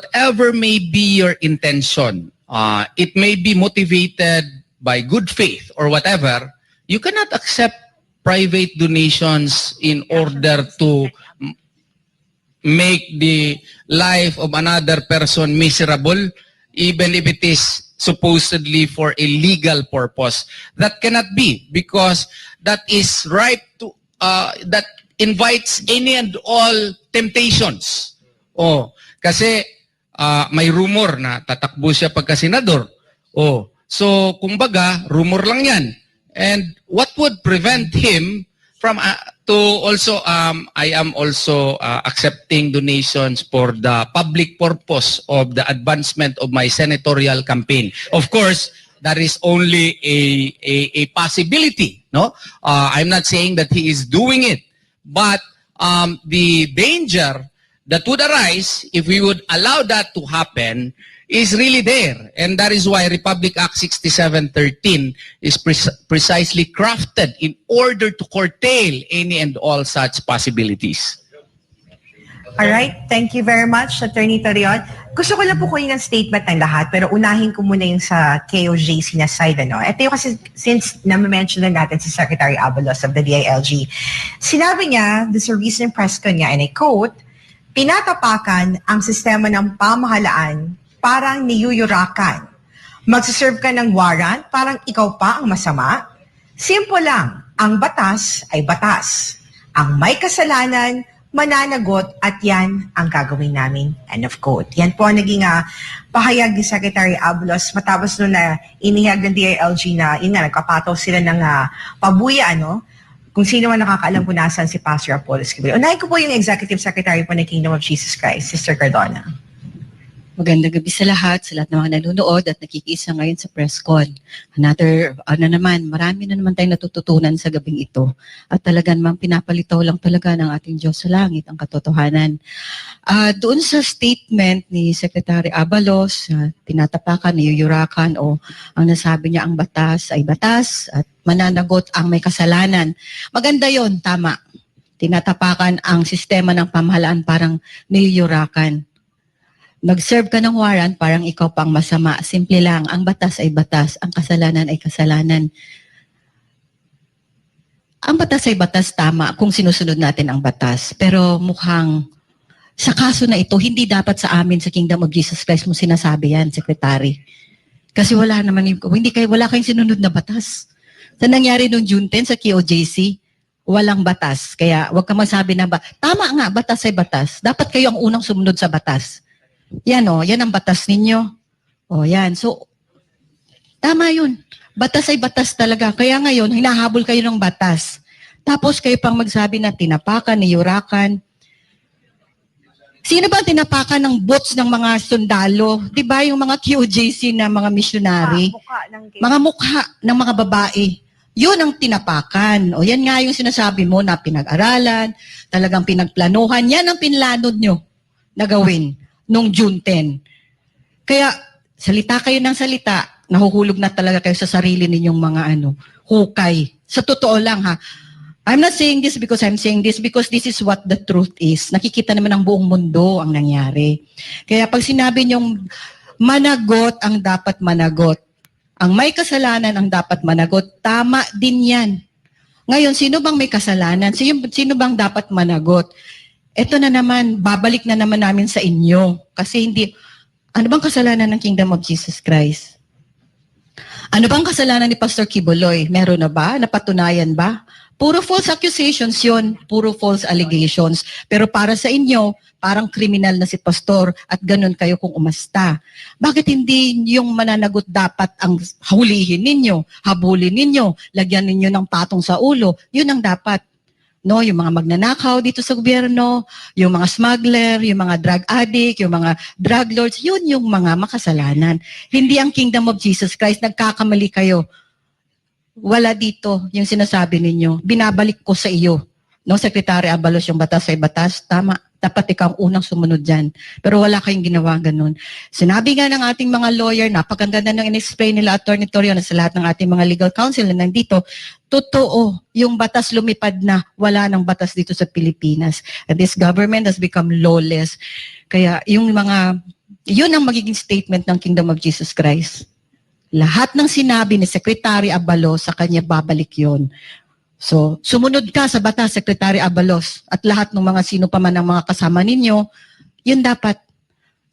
whatever may be your intention, it may be motivated by good faith or whatever, you cannot accept private donations in order to make the life of another person miserable, even if it is supposedly for a legal purpose. That cannot be, because that is ripe to, that invites any and all temptations. Oh, kasi may rumor na tatakbo siya pagka senador. Oh, so kumbaga, rumor lang yan. And what would prevent him from to also, I am also accepting donations for the public purpose of the advancement of my senatorial campaign. Of course, that is only a possibility, no? I'm not saying that he is doing it, but the danger that would arise if we would allow that to happen is really there. And that is why Republic Act 6713 is precisely crafted in order to curtail any and all such possibilities. All right. Thank you very much, Attorney Torion. Gusto ko lang po kunin ng statement ng lahat, pero unahin ko muna yung sa KOJC na side. Ano? Ito yung kasi, since na-mention na natin si Secretary Abalos of the DILG, sinabi niya, sa recent press con niya, and I quote, "Pinatapakan ang sistema ng pamahalaan, parang niyuyurakan. Magsaserve ka ng warrant, parang ikaw pa ang masama. Simple lang, ang batas ay batas. Ang may kasalanan, mananagot, at yan ang gagawin namin." End of quote. Yan po ang naging pahayag ni Secretary Abalos matapos nung na inihag ng DILG na yun nga, nagkapataw sila ng pabuya, ano? Kung sino man nakakaalam kung nasaan si Pastor Apollo Esquivel. Unahin ko po yung Executive Secretary po ng Kingdom of Jesus Christ, Sister Cardona. Magandang gabi sa lahat ng mga nanonood at nakikiisa ngayon sa press con. Another, marami na naman tayong natututunan sa gabing ito. At talagang pinapalitaw lang talaga ng ating Diyos sa langit ang katotohanan. Doon sa statement ni Secretary Abalos, tinatapakan, niyuyurakan, o ang nasabi niya, ang batas ay batas at mananagot ang may kasalanan. Maganda yon, tama. Tinatapakan ang sistema ng pamahalaan, parang niyuyurakan. Mag-serve ka ng warrant, parang ikaw pang masama. Simple lang, ang batas ay batas, ang kasalanan ay kasalanan. Ang batas ay batas, tama, kung sinusunod natin ang batas. Pero mukhang, sa kaso na ito, hindi dapat sa amin sa Kingdom of Jesus Christ mo sinasabi yan, Secretary. Kasi wala naman, wala kayong sinunod na batas. Sa nangyari noong June 10 sa KOJC, walang batas. Kaya wag ka magsabi na tama nga, batas ay batas. Dapat kayo ang unang sumunod sa batas. Yan yan ang batas ninyo. Yan. So, tama yun. Batas ay batas talaga. Kaya ngayon, hinahabol kayo ng batas. Tapos kayo pang magsabi na tinapakan, niyurakan. Sino ba tinapakan ng boots ng mga sundalo? Diba yung mga QJC na mga missionary? Mga mukha ng mga babae. Yun ang tinapakan. Yan nga yung sinasabi mo na pinag-aralan, talagang pinagplanuhan. Yan ang pinlanod nyo na gawin noong June 10. Kaya, salita kayo ng salita, nahuhulog na talaga kayo sa sarili ninyong mga hukay. Sa totoo lang I'm not saying this because I'm saying this because this is what the truth is. Nakikita naman ng buong mundo ang nangyari. Kaya pag sinabi niyong managot ang dapat managot, ang may kasalanan ang dapat managot, tama din yan. Ngayon, sino bang may kasalanan? Sino bang dapat managot? Ito na naman, babalik na naman namin sa inyo. Kasi ano bang kasalanan ng Kingdom of Jesus Christ? Ano bang kasalanan ni Pastor Kibuloy? Meron na ba? Napatunayan ba? Puro false accusations yun. Puro false allegations. Pero para sa inyo, parang kriminal na si Pastor at ganun kayo kung umasta. Bakit hindi yung mananagot dapat ang hulihin ninyo, habulin ninyo, lagyan ninyo ng patong sa ulo? Yun ang dapat. No, yung mga magnanakaw dito sa gobyerno, yung mga smuggler, yung mga drug addict, yung mga drug lords, yun yung mga makasalanan. Hindi ang Kingdom of Jesus Christ, nagkakamali kayo. Wala dito yung sinasabi ninyo. Binabalik ko sa iyo. No, Secretary Abalos, yung batas ay batas, tama. Dapat ikaw ang unang sumunod dyan. Pero wala kayong ginawa ganun. Sinabi nga ng ating mga lawyer, napakaganda ng in-explain nila, Attorney Torion, sa lahat ng ating mga legal counsel na nandito, totoo, yung batas lumipad na, wala ng batas dito sa Pilipinas. And this government has become lawless. Kaya yung mga Yun ang magiging statement ng Kingdom of Jesus Christ. Lahat ng sinabi ni Secretary Abalos, sa kanya babalik yun. So, sumunod ka sa batas, Secretary Abalos, at lahat ng mga sino pa man ang mga kasama ninyo, yun dapat.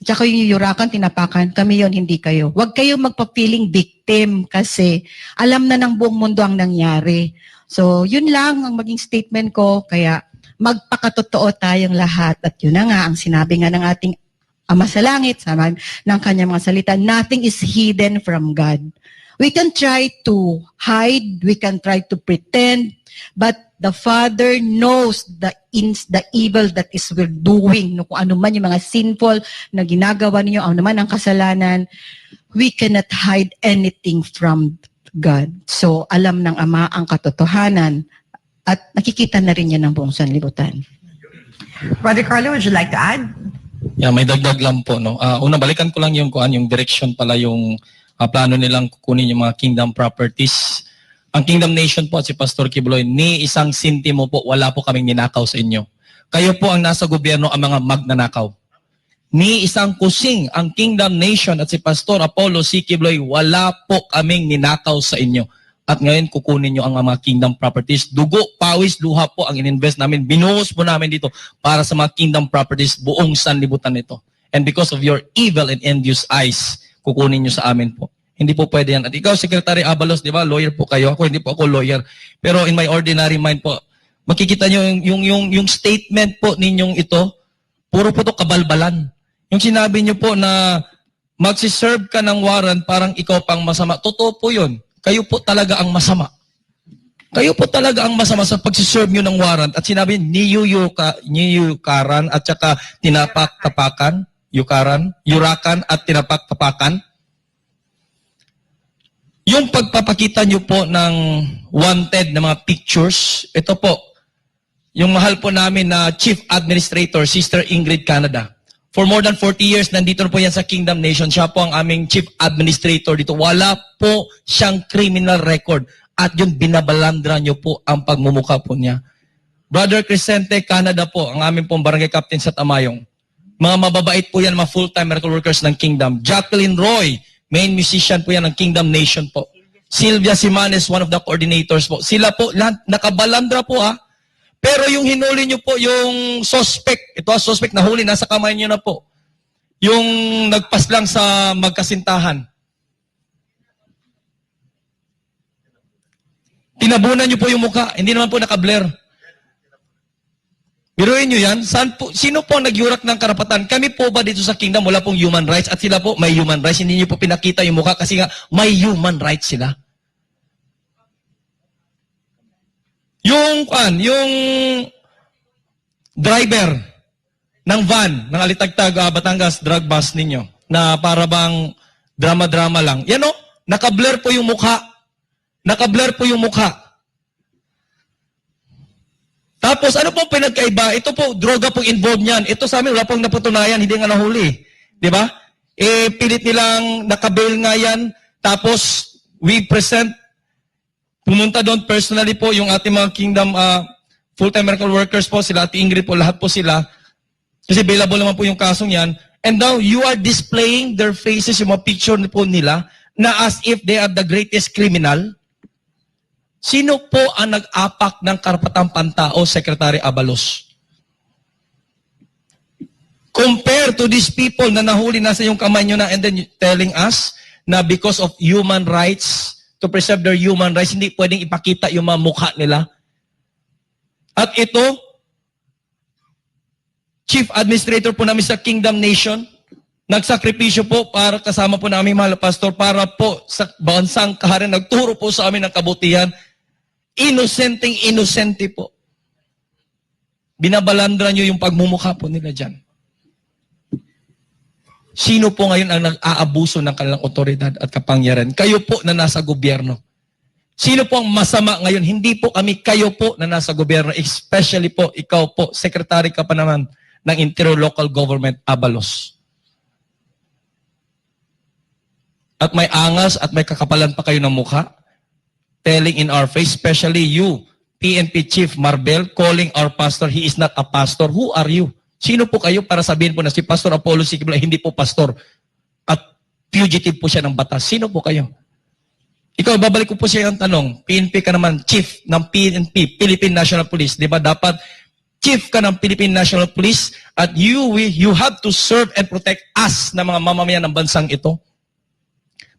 Tsaka yung yurakan, tinapakan, kami yun, hindi kayo. Huwag kayo magpa-feeling victim kasi alam na ng buong mundo ang nangyari. So, yun lang ang maging statement ko. Kaya, magpakatotoo tayong lahat. At yun na nga, ang sinabi nga ng ating Ama sa Langit, sama ng kanyang mga salita, nothing is hidden from God. We can try to hide, we can try to pretend, but the Father knows the evil that is we're doing. No, kung ano man yung mga sinful na ginagawa ninyo, ano man ang kasalanan, we cannot hide anything from God. So, alam ng Ama ang katotohanan at nakikita na rin yan ng buong sanlibutan. Brother Carlo, would you like to add? Yeah, may dagdag lang po, no. Una, balikan ko lang yung direction pala yung plano nilang kukunin yung mga kingdom properties. Ang Kingdom Nation po at si Pastor Kibuloy, ni isang sintimo po, wala po kaming ninakaw sa inyo. Kayo po ang nasa gobyerno, ang mga magnanakaw. Ni isang kusing, ang Kingdom Nation at si Pastor Apollo C. Kibuloy, wala po kaming ninakaw sa inyo. At ngayon, kukunin nyo ang mga kingdom properties. Dugo, pawis, luha po ang ininvest namin. Binuhos po namin dito para sa mga kingdom properties buong sanlibutan nito. And because of your evil and envious eyes, kukunin nyo sa amin po. Hindi po pwede yan. At ikaw, Secretary Abalos, di ba? Lawyer po kayo. Ako, hindi po ako lawyer. Pero in my ordinary mind po, makikita nyo yung statement po ninyong ito, puro po ito kabalbalan. Yung sinabi nyo po na magsiserve ka ng warrant parang ikaw pang masama. Totoo po yun. Kayo po talaga ang masama. Kayo po talaga ang masama sa pagsiserve nyo ng warrant. At sinabi, niyuyukaran at saka tinapak-tapakan, yurakan at tinapak-tapakan. Yung pagpapakita nyo po ng wanted na mga pictures, ito po, yung mahal po namin na Chief Administrator, Sister Ingrid Canada. For more than 40 years, nandito na po yan sa Kingdom Nation. Siya po ang aming Chief Administrator dito. Wala po siyang criminal record. At yung binabalandra nyo po ang pagmumukha po niya. Brother Crescente Canada po, ang aming pong barangay captain sa Tamayong. Mga mababait po yan, mga full-time miracle workers ng Kingdom. Jacqueline Roy, main musician po yan ng Kingdom Nation po. Sylvia Simanes, one of the coordinators po. Sila po, lahat, nakabalandra po Pero yung hinuli nyo po, yung suspect, ito suspect, nahuli, nasa kamay nyo na po. Yung nagpas lang sa magkasintahan. Tinabunan nyo po yung mukha, hindi naman po naka-blur. Biruin nyo yan, sino po nagyurak ng karapatan? Kami po ba dito sa Kingdom, wala pong human rights at sila po may human rights, hindi nyo po pinakita yung mukha kasi nga may human rights sila. Yung driver ng van, ng Alitagtag, Batangas drug bus ninyo, na para bang drama-drama lang. Yan naka-blur po yung mukha. Naka-blur po yung mukha. Tapos, ano pong pinagkaiba? Ito po, droga pong involved niyan. Ito sa amin, wala pong napatunayan, hindi nga nahuli. Di ba? Pilit nilang nakabail nga yan. Tapos, we present, pumunta doon personally po yung ating mga Kingdom full-time miracle workers po, sila, Ate Ingrid po, lahat po sila. Kasi available naman po yung kasong yan. And now, you are displaying their faces, yung mga picture po nila, na as if they are the greatest criminal. Sino po ang nag-apak ng karapatang pantao, Secretary Abalos? Compare to these people na nahuli nasa yung kamay nyo na and then telling us na because of human rights, to preserve their human rights, hindi pwedeng ipakita yung mga mukha nila. At ito, Chief Administrator po namin sa Kingdom Nation, nagsakripisyo po para kasama po namin mahal pastor para po sa bansang kaharian, nagturo po sa amin ng kabutihan. Inosente po. Binabalandra nyo yung pagmumukha po nila dyan. Sino po ngayon ang nag-aabuso ng kanilang otoridad at kapangyarihan? Kayo po na nasa gobyerno. Sino po ang masama ngayon? Hindi po kami, kayo po na nasa gobyerno. Especially po, ikaw po, secretary ka pa naman ng Interior Local Government, Abalos. At may angas at may kakapalan pa kayo ng mukha. Telling in our face, especially you, PNP Chief Marbel, calling our pastor, he is not a pastor. Who are you? Sino po kayo para sabihin po na si Pastor Apollo C. Kibuloy hindi po pastor at fugitive po siya ng batas? Sino po kayo? Ikaw, babalik ko po siya yung tanong. PNP ka naman, chief ng PNP, Philippine National Police. Di ba dapat chief ka ng Philippine National Police at you have to serve and protect us na mga mamamayan ng bansang ito?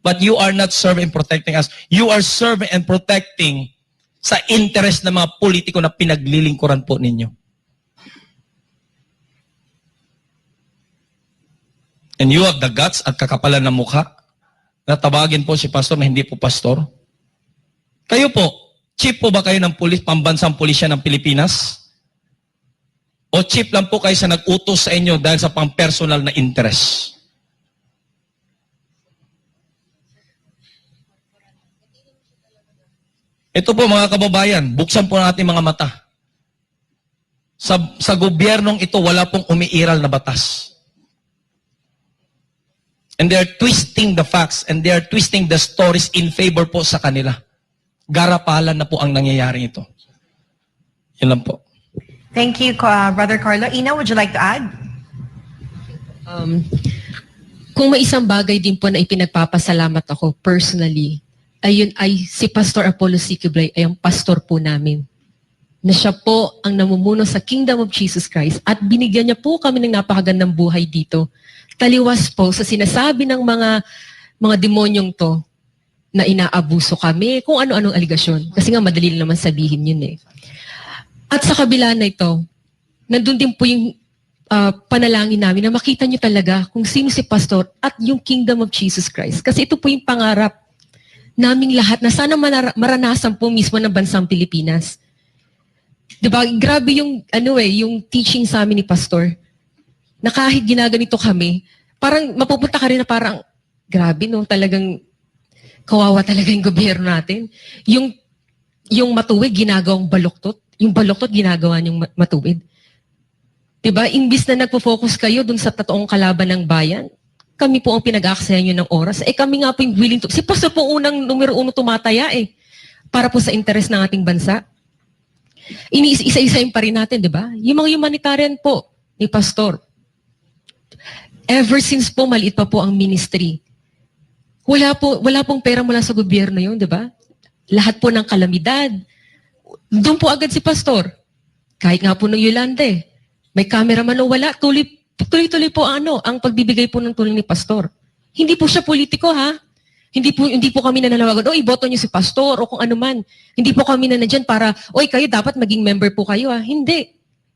But you are not serving and protecting us. You are serving and protecting sa interest ng mga politiko na pinaglilingkuran po ninyo. And you have the guts at kakapalan ng mukha na tawagin po si pastor na hindi po pastor. Kayo po, chief po ba kayo ng pambansang pulisya ng Pilipinas? O chief lang po kayo sa nag-utos sa inyo dahil sa pang-personal na interest? Ito po mga kababayan, buksan po natin mga mata. Sa gobyernong ito, wala pong umiiral na batas. And they are twisting the facts and they are twisting the stories in favor po sa kanila. Garapalan na po ang nangyayari ito. Yun lang po. Thank you, Brother Carlo. Ina, would you like to add? Kung may isang bagay din po na ipinagpapasalamat ako personally, ayun ay si Pastor Apollo C. Kibuloy ay ang pastor po namin. Na siya po ang namumuno sa Kingdom of Jesus Christ at binigyan niya po kami ng napakagandang buhay dito. Taliwas po sa sinasabi ng mga demonyong to na inaabuso kami, kung ano-anong aligasyon. Kasi nga madali lang naman sabihin yun eh. At sa kabila na ito, nandun din po yung panalangin namin na makita nyo talaga kung sino si Pastor at yung Kingdom of Jesus Christ. Kasi ito po yung pangarap naming lahat na sana maranasan po mismo ng bansang Pilipinas. Diba? Grabe yung, yung teaching sa amin ni Pastor. Na kahit ginaganito kami, parang mapupunta ka rin na parang, grabe no, talagang kawawa talaga yung gobyerno natin. Yung matuwid, ginagawang baluktot. Yung baluktot, ginagawa niyong matuwid. Diba? Imbis na nagpo-focus kayo dun sa totoong kalaban ng bayan, kami po ang pinag-aaksayan nyo ng oras. Kami nga po yung willing to. Si Pastor po unang numero 1 tumataya para po sa interes ng ating bansa. Isa-isayin pa rin natin, di ba? Yung mga humanitarian po ni Pastor, ever since po maliit pa po ang ministry, wala pong pera mula sa gobyerno yun, di ba? Lahat po ng kalamidad, doon po agad si Pastor. Kahit nga po ng Yolanda may cameraman o wala, tuloy-tuloy po ang pagbibigay po ng tulong ni Pastor. Hindi po siya politiko ha. Hindi po kami nananawagan, iboto niyo si Pastor o kung ano man. Hindi po kami nandiyan para, kayo dapat maging member po kayo ha. Hindi.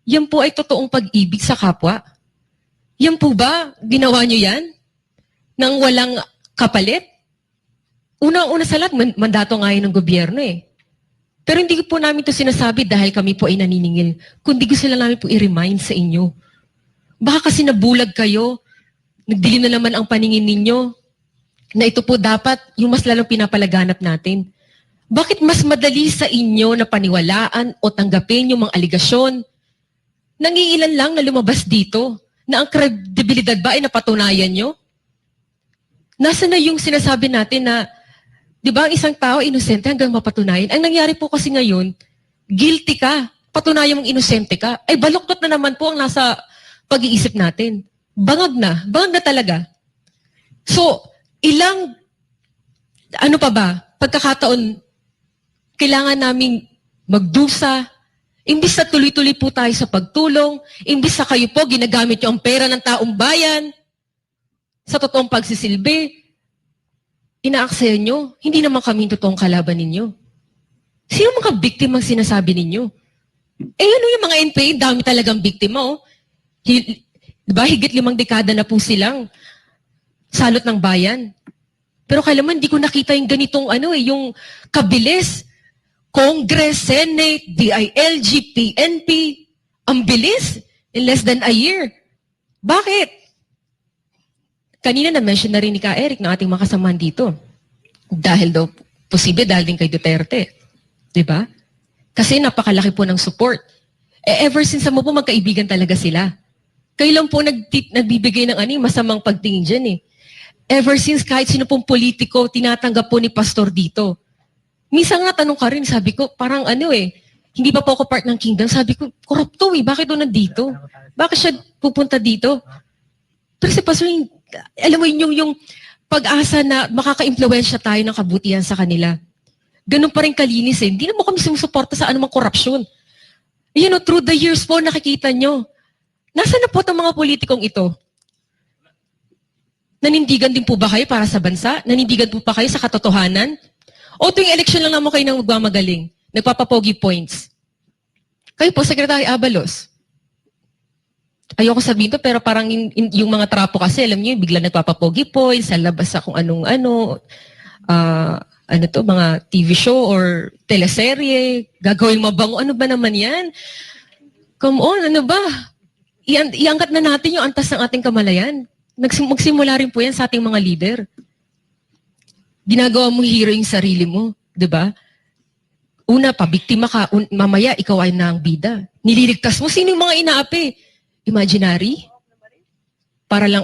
Yan po ay totoong pag-ibig sa kapwa. Yan po ba, ginawa niyo yan? Nang walang kapalit? Una-una sa lahat, mandato nga yun ng gobyerno Pero hindi po namin ito sinasabi dahil kami po ay naniningil. Kundi gusto lang namin po i-remind sa inyo. Baka kasi nabulag kayo, nagdilim na naman ang paningin ninyo, na ito po dapat yung mas lalong pinapalaganap natin. Bakit mas madali sa inyo na paniwalaan o tanggapin yung mga aligasyon? Nangiilan lang na lumabas dito na ang kredibilidad ba ay napatunayan nyo? Nasa na yung sinasabi natin na, di ba, ang isang tao inosente hanggang mapatunayan? Ang nangyari po kasi ngayon, guilty ka, patunayan mong inosente ka, ay baluktot na naman po ang nasa pag-iisip natin. Bangag na talaga. So, pagkakataon, kailangan naming magdusa, imbis na tuloy-tuloy po tayo sa pagtulong, imbis na kayo po ginagamit yung pera ng taong bayan, sa totoong pagsisilbi, inaaksayan nyo, hindi naman kami totoong kalaban ninyo. Sino mga biktima ang sinasabi ninyo? Yung mga NPA, dami talagang biktima, Diba, higit 5 dekada na po silang salot ng bayan. Pero kailanman, hindi ko nakita yung ganitong yung kabilis. Congress, Senate, DILG, PNP, ang bilis, in less than a year. Bakit? Kanina na-mention na rin ni Ka Eric ng ating mga kasamahan dito. Dahil daw, posible dahil din kay Duterte. Diba? Kasi napakalaki po ng support. Ever since mo po magkaibigan talaga sila. Kayo lang po nagbibigay ng masamang pagtingin dyan Ever since kahit sino pong politiko, tinatanggap po ni Pastor dito. Minsan nga tanong ka rin, sabi ko, parang hindi pa po ako part ng kingdom. Sabi ko, corrupt to eh. Bakit doon nandito? Bakit siya pupunta dito? Pero si Pastor, alam mo yung pag-asa na makaka-impluwensya tayo ng kabutihan sa kanila. Ganun pa rin kalinis eh. Hindi na mo kami sumusuporta sa anumang korupsyon. You know, through the years po, nakikita nyo. Nasaan na po itong mga politikong ito? Nanindigan din po ba kayo para sa bansa? Nanindigan po ba kayo sa katotohanan? O tuwing election lang naman kayo nang magmamagaling? Nagpapapogi points. Kayo po, Secretary Abalos. Ayoko sabihin to, pero parang yung mga trapo kasi, alam niyo, bigla nagpapapogi points, sa labas sa kung anong-ano, mga TV show or teleserye, gagawin mabango, ano ba naman yan? Come on, ano ba? Iangkat na natin yung antas ng ating kamalayan. Magsimula rin po yan sa ating mga leader. Ginagawa mo hero yung sarili mo, di ba? Una pa, biktima ka, mamaya ikaw ay na ang bida. Nililigtas mo, sino yung mga inaapi? Imaginary? Para lang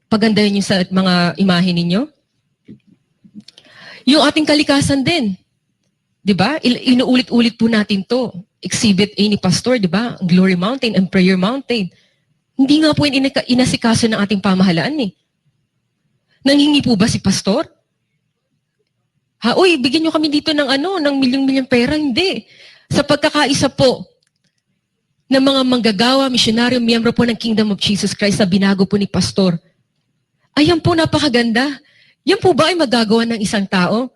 pagandahin nyo sa mga imahe ninyo? Yung ating kalikasan din. Di ba? Inuulit-ulit po natin to. Exhibit A ni Pastor, di ba? Glory Mountain and Prayer Mountain. Hindi nga po inasikaso ng ating pamahalaan eh. Nanghingi po ba si Pastor? Uy, bigyan nyo kami dito ng ng milyong-milyong pera. Hindi. Sa pagkakaisa po ng mga manggagawa, misyonaryo, miyembro po ng Kingdom of Jesus Christ na binago po ni Pastor. Ayan po, napakaganda. Yan po ba ay magagawa ng isang tao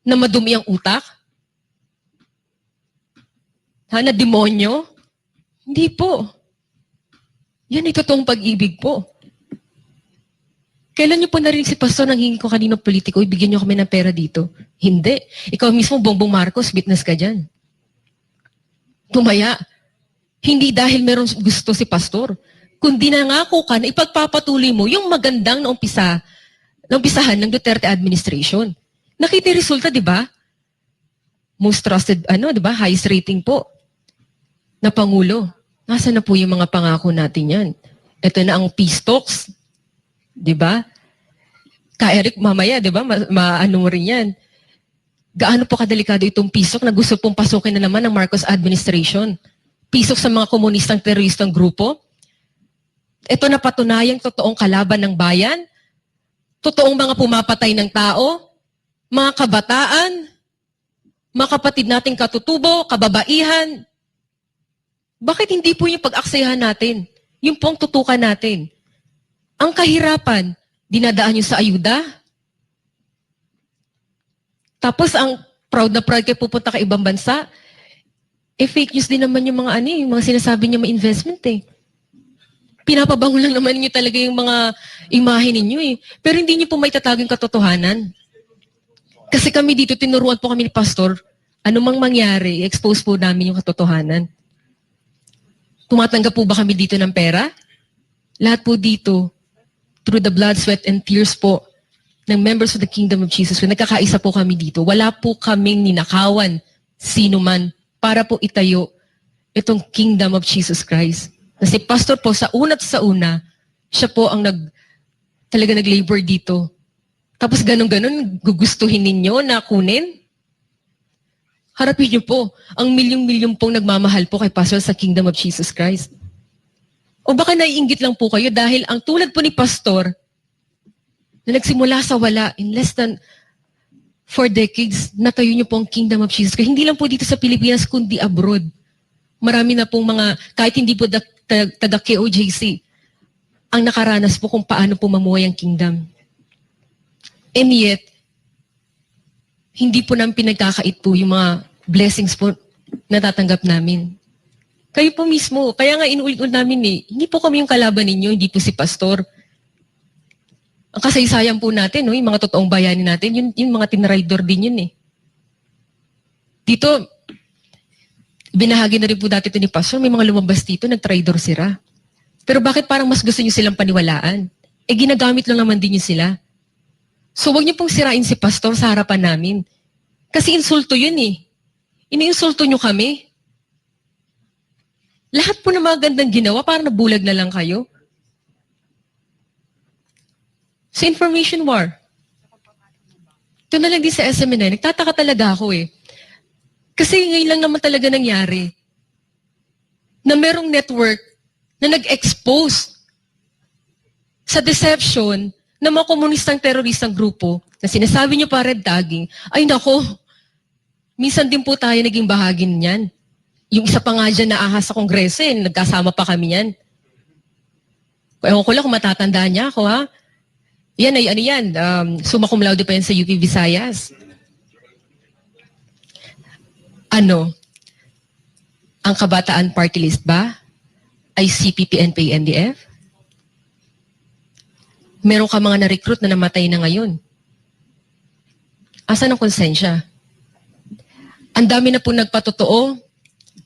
na madumi ang utak? Na demonyo? Hindi po. Yan ay totoong pag-ibig po. Kailan niyo po narinig si Pastor nang hingi ko kanino politiko, ibigyan niyo kami ng pera dito? Hindi. Ikaw mismo, Bongbong Marcos, witness ka dyan. Tumaya. Hindi dahil meron gusto si Pastor, kundi nangako ka na ipagpapatuloy mo yung magandang naumpisahan ng Duterte administration. Nakita yung resulta, di ba? Most trusted, di ba? Highest rating po na Pangulo. Nasaan na po yung mga pangako natin yan? Ito na ang peace talks. Di ba? Ka Eric, mamaya, di ba? Maano mo rin yan. Gaano po kadelikado itong peace talk na gusto pong pasukin na naman ng Marcos administration? Peace talk sa mga komunistang teroristang grupo? Ito na patunayang totoong kalaban ng bayan? Totoong mga pumapatay ng tao? Mga kabataan? Mga kapatid nating katutubo, kababaihan? Bakit hindi po yung pag-aksayahan natin? Yung pong tutukan natin? Ang kahirapan, dinadaan nyo sa ayuda? Tapos ang proud na proud kayo pupunta ka ibang bansa? Fake news din naman yung mga yung mga sinasabi niyo may investment eh. Pinapabango lang naman niyo talaga yung mga imahe ninyo eh. Pero hindi niyo po may tatagong katotohanan. Kasi kami dito, tinuruan po kami ni Pastor, anumang mangyari, expose po namin yung katotohanan. Tumatanggap po ba kami dito ng pera? Lahat po dito, through the blood, sweat, and tears po ng members of the Kingdom of Jesus, nagkakaisa po kami dito. Wala po kaming ninakawan sino man para po itayo itong Kingdom of Jesus Christ. Kasi Pastor po, sa una at sa una, siya po ang talaga nag-labor dito. Tapos ganun-ganun, gugustuhin ninyo na kunin? Harapin niyo po, ang milyong-milyong pong nagmamahal po kay Pastor sa Kingdom of Jesus Christ. O baka naiinggit lang po kayo dahil ang tulad po ni Pastor, na nagsimula sa wala in less than 4 decades, natayo niyo po ang Kingdom of Jesus Christ. Hindi lang po dito sa Pilipinas, kundi abroad. Marami na pong mga, kahit hindi po taga KOJC, ang nakaranas po kung paano po mamuhay ang kingdom. And yet, hindi po namin pinagkakait po yung mga blessings po natatanggap namin. Kayo po mismo, kaya nga inuulit-ulit namin hindi po kami yung kalaban ninyo, hindi po si Pastor. Ang kasaysayan po natin, yung mga totoong bayani natin, yung mga tinraidor din yun eh. Dito, binahagi na rin po dati ito ni Pastor, may mga lumabas dito, nag-traidor sila. Pero bakit parang mas gusto nyo silang paniwalaan? Ginagamit lang naman din nyo sila. So wag niyo pong sirain si Pastor sa harapan namin. Kasi insulto yun eh. Iniinsulto nyo kami. Lahat po ng mga gandang ginawa, parang nabulag na lang kayo. Sa information war. Ito na lang din sa SMNI, nagtataka talaga ako eh. Kasi ngayon lang naman talaga nangyari na merong network na nag-expose sa deception ng mga komunistang teroristang grupo na sinasabi nyo pa red tagging. Ay nako, minsan din po tayo naging bahagi niyan. Yung isa pa nga dyan na ahas sa kongreso, nagkasama pa kami yan. Ewan ko lang kung matatandaan niya ako, ha? Yan ay ano yan, summa cum laude pa yan sa UP Visayas. Ano? Ang Kabataan Party List ba ay CPP, NPA, NDF? Meron ka mga na-recruit na namatay na ngayon. Asan ang konsensya? Ang dami na po nagpatotoo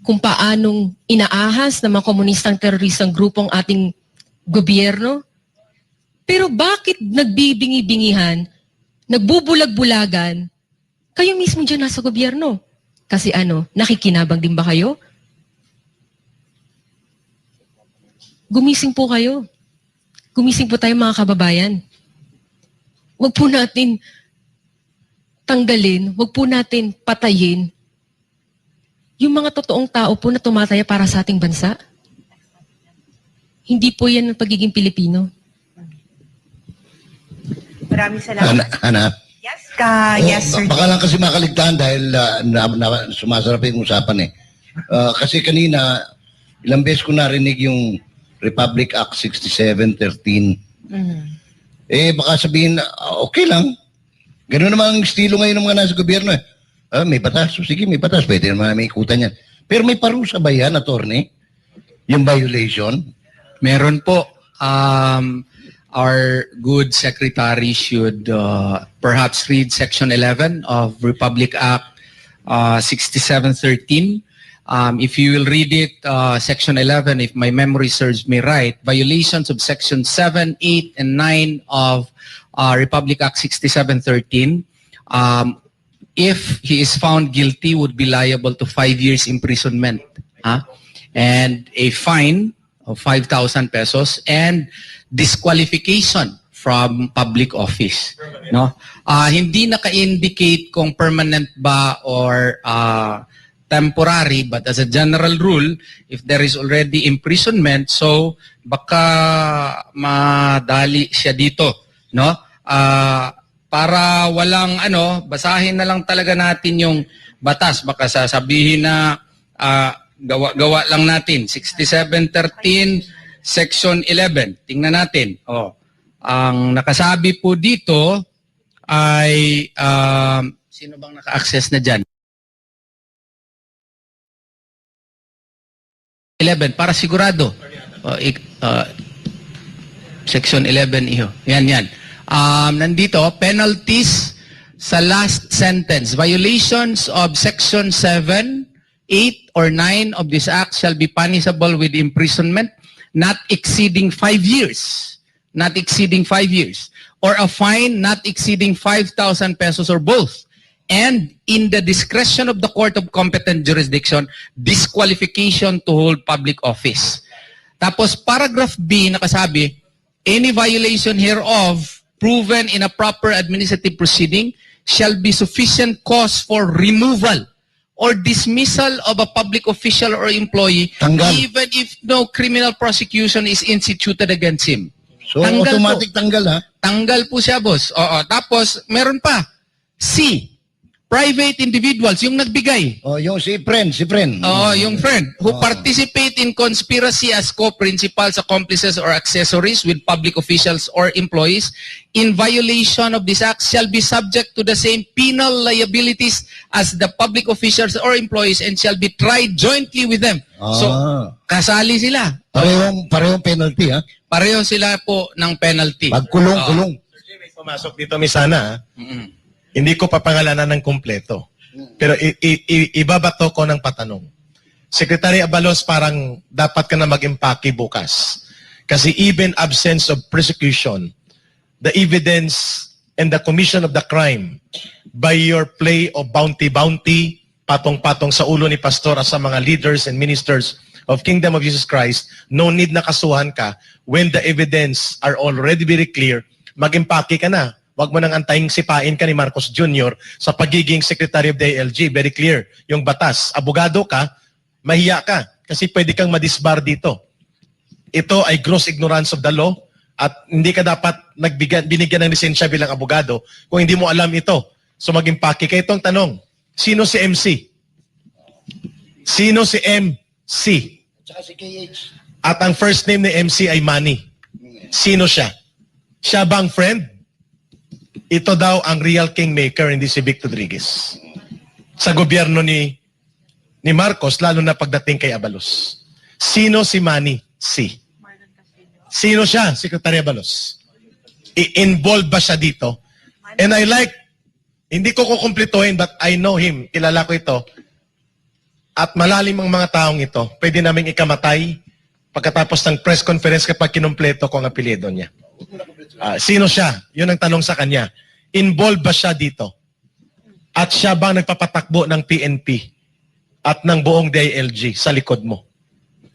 kung paanong inaahas ng mga komunistang teroristang grupong ating gobyerno. Pero bakit nagbibingi-bingihan, nagbubulag-bulagan, kayo mismo dyan nasa gobyerno? Kasi ano, nakikinabang din ba kayo? Gumising po kayo. Gumising po tayo mga kababayan. Huwag po natin tanggalin, huwag po natin patayin yung mga totoong tao po na tumataya para sa ating bansa. Hindi po yan ang pagiging Pilipino. Maraming salamat. Ana? Yes, yes, sir. Baka lang kasi makaligtaan dahil sumasarap yung usapan eh. Kasi kanina, ilang beses ko narinig yung Republic Act 6713. Baka sabihin, okay lang. Ganun naman ang estilo ngayon ng mga nasa gobyerno eh. May batas. Sige, may batas. Pwede naman may ikutan yan. Pero may parusa ba yan, attorney? Yung violation? Meron po. Our good secretary should perhaps read Section 11 of Republic Act 6713. If you will read it, Section 11, if my memory serves me right, violations of Section 7, 8, and 9 of Republic Act 6713, if he is found guilty, would be liable to 5 years imprisonment and a fine of 5,000 pesos and disqualification from public office. No? Hindi naka-indicate kung permanent ba or temporary, but as a general rule, if there is already imprisonment, so baka madali siya dito, no? Para walang basahin na lang talaga natin yung batas, baka sasabihin na gawa lang natin 6713 Section 11. Tingnan natin. Ang nakasabi po dito ay sino bang naka-access na diyan? 11 para sigurado. Section 11 iho. Yan. Nandito, penalties sa last sentence. Violations of Section 7, 8, or 9 of this act shall be punishable with imprisonment not exceeding 5 years. Not exceeding 5 years. Or a fine not exceeding 5,000 pesos or both. And in the discretion of the court of competent jurisdiction, disqualification to hold public office. Tapos paragraph B nakasabi, any violation hereof proven in a proper administrative proceeding shall be sufficient cause for removal or dismissal of a public official or employee even if no criminal prosecution is instituted against him. So automatic tanggal ha? Tanggal po siya, boss. Oo. Tapos meron pa. C. Private individuals, yung nagbigay. Yung si friend. Yung friend who participate in conspiracy as co-principals, accomplices, or accessories with public officials or employees in violation of this act shall be subject to the same penal liabilities as the public officials or employees and shall be tried jointly with them. So, kasali sila. Parehong penalty ha? Pareho sila po ng penalty. Pagkulong-kulong. May pumasok dito, Misana. Hindi ko papangalanan ng kumpleto. Pero ibabato ko ng patanong. Secretary Abalos, parang dapat ka na mag-impake bukas. Kasi even absence of prosecution, the evidence and the commission of the crime by your play of bounty, patong-patong sa ulo ni Pastor at sa mga leaders and ministers of Kingdom of Jesus Christ, no need na kasuhan ka when the evidence are already very clear, mag-impake ka na. Huwag mo nang antayin sipain ka ni Marcos Jr. sa pagiging Secretary of the ALG. Very clear. Yung batas. Abogado ka, mahiya ka. Kasi pwede kang madisbar dito. Ito ay gross ignorance of the law at hindi ka dapat binigyan ng lisensya bilang abogado kung hindi mo alam ito. So maging paki ka. Itong tanong, sino si MC? Sino si MC? Tsaka si KH. At ang first name ni MC ay Manny. Sino siya? Siya bang friend? Ito daw ang real kingmaker, hindi si Vic Rodriguez. Sa gobyerno ni Marcos, lalo na pagdating kay Abalos. Sino si Manny C? Sino siya, Secretary Abalos? I-involve ba siya dito? And I like, hindi ko kukumplituhin, but I know him. Kilala ko ito. At malalim ang mga taong ito. Pwede naming ikamatay pagkatapos ng press conference kapag kinumpleto ko ang apelyido niya. Sino siya? Yun ang tanong sa kanya. Involved ba siya dito? At siya bang nagpapatakbo ng PNP at ng buong DILG sa likod mo?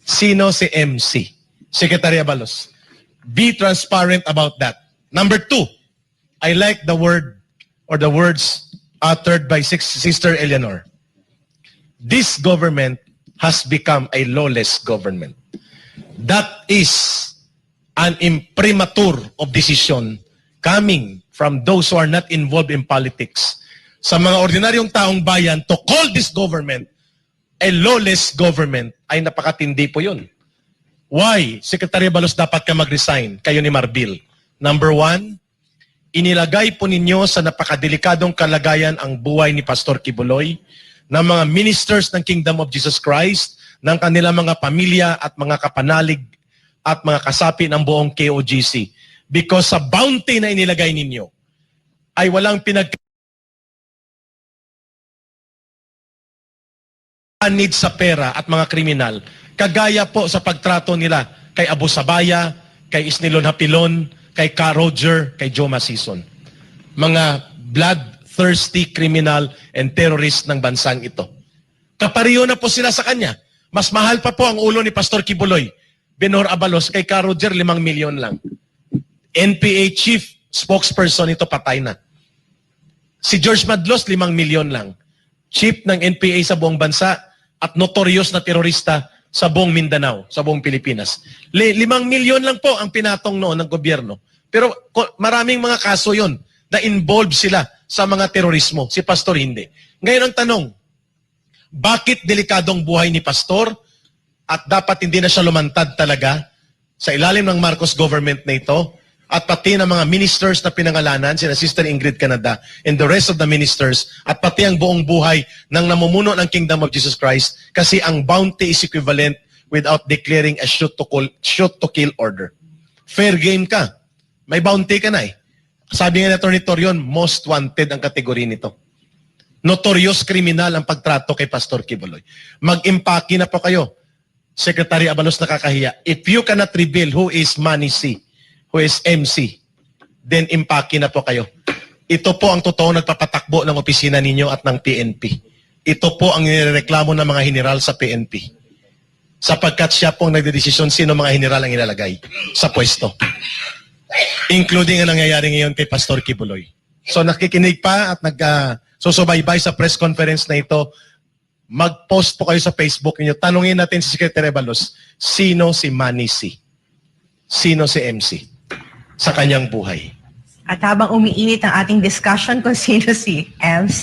Sino si MC? Secretary Abalos. Be transparent about that. Number 2, I like the word or the words uttered by Sister Eleanor. This government has become a lawless government. That is an imprimatur of decision coming from those who are not involved in politics. Sa mga ordinaryong taong bayan, to call this government a lawless government ay napakatindi po yun. Why? Secretary Abalos, dapat ka mag-resign, kayo ni Marbil. Number 1, inilagay po ninyo sa napakadelikadong kalagayan ang buhay ni Pastor Kibuloy, ng mga ministers ng Kingdom of Jesus Christ, ng kanilang mga pamilya at mga kapanalig at mga kasapi ng buong KOGC. Because sa bounty na inilagay ninyo, ay walang need sa pera at mga kriminal, kagaya po sa pagtrato nila kay Abu Sabaya, kay Isnilon Hapilon, kay Ka Roger, kay Joe Masison. Mga bloodthirsty criminal and terrorist ng bansang ito. Kapariyo na po sila sa kanya. Mas mahal pa po ang ulo ni Pastor Kibuloy, Benhur Abalos, kay Ka Roger, 5 milyon lang. NPA chief spokesperson, ito patay na. Si George Madlos, 5 milyon lang. Chief ng NPA sa buong bansa at notorious na terorista sa buong Mindanao, sa buong Pilipinas. 5 milyon lang po ang pinatong noon ng gobyerno. Pero maraming mga kaso yon na involved sila sa mga terorismo. Si Pastor hindi. Ngayon ang tanong, bakit delikadong buhay ni Pastor at dapat hindi na siya lumantad talaga sa ilalim ng Marcos government na ito at pati ng mga ministers na pinangalanan, sina Sister Ingrid Canada and the rest of the ministers at pati ang buong buhay ng namumuno ng Kingdom of Jesus Christ kasi ang bounty is equivalent without declaring a shoot to kill order. Fair game ka. May bounty ka na eh. Sabi nga ni Atty. Torion, most wanted ang kategory nito. Notorious criminal ang pagtrato kay Pastor Kibuloy. Mag-impake na po kayo. Secretary Abalos, nakakahiya. If you cannot reveal who is Manny C, who is MC, then impake na po kayo. Ito po ang totoo nagpapatakbo ng opisina ninyo at ng PNP. Ito po ang nireklamo ng mga general sa PNP. Sapagkat siya po ang nagdedesisyon sino mga general ang ilalagay sa pwesto. Including ang nangyayari ngayon kay Pastor Kibuloy. So nakikinig pa at nagsusubaybay sa press conference na ito, mag-post po kayo sa Facebook niyo. Tanungin natin si Secretary Abalos, sino si Manny C? Sino si MC sa kanyang buhay? At habang umiinit ang ating discussion kung sino si MC,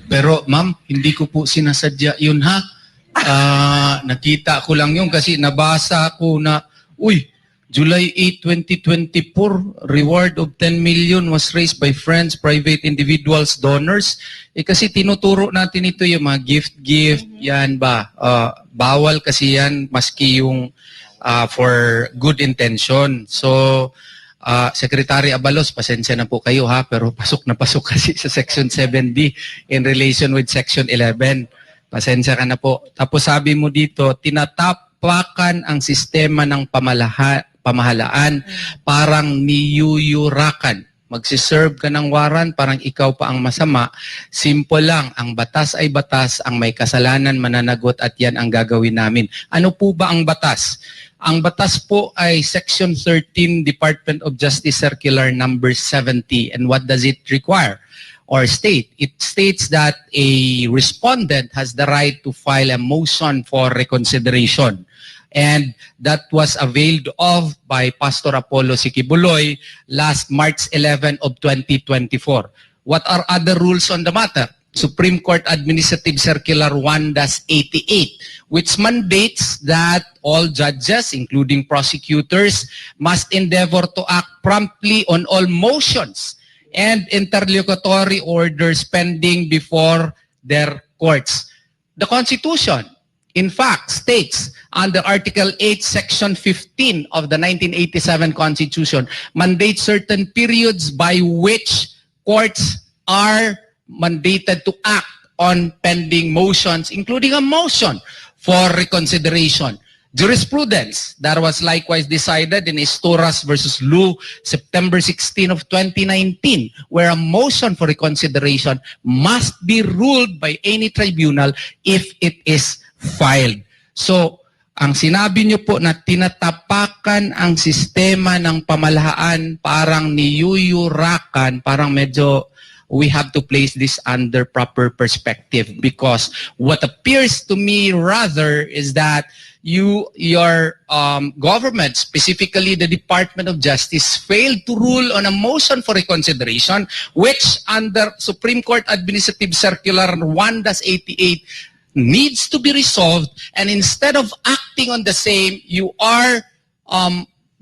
Pero ma'am, hindi ko po sinasadya yun ha. Nakita ko lang yun kasi nabasa ko na, July 8, 2024, reward of 10 million was raised by friends, private individuals, donors. Kasi tinuturo natin ito yung mga gift, yan ba? Bawal kasi yan maski yung for good intention. So, Secretary Abalos, pasensya na po kayo ha, pero pasok na pasok kasi sa Section 7D in relation with Section 11. Pasensya ka na po. Tapos sabi mo dito, tinatapakan ang sistema ng pamahalaan, parang niyuyurakan. Magsiserve ka ng waran, parang ikaw pa ang masama. Simple lang, ang batas ay batas, ang may kasalanan mananagot at yan ang gagawin namin. Ano po ba ang batas? Ang batas po ay Section 13, Department of Justice Circular number 70. And what does it require or state? It states that a respondent has the right to file a motion for reconsideration. And that was availed of by Pastor Apollo Sikibuloy last March 11 of 2024. What are other rules on the matter? Supreme Court Administrative Circular 1-88, which mandates that all judges, including prosecutors, must endeavor to act promptly on all motions and interlocutory orders pending before their courts. The Constitution, in fact, states under Article 8, Section 15 of the 1987 Constitution, mandates certain periods by which courts are mandated to act on pending motions, including a motion for reconsideration. Jurisprudence that was likewise decided in Estoras versus Lu, September 16 of 2019, where a motion for reconsideration must be ruled by any tribunal if it is filed. So, ang sinabi niyo po na tinatapakan ang sistema ng pamahalaan, parang niyuyurakan, parang medyo we have to place this under proper perspective, because what appears to me rather is that your government, specifically the Department of Justice, failed to rule on a motion for reconsideration, which under Supreme Court Administrative Circular 1-88 needs to be resolved, and instead of acting on the same, you are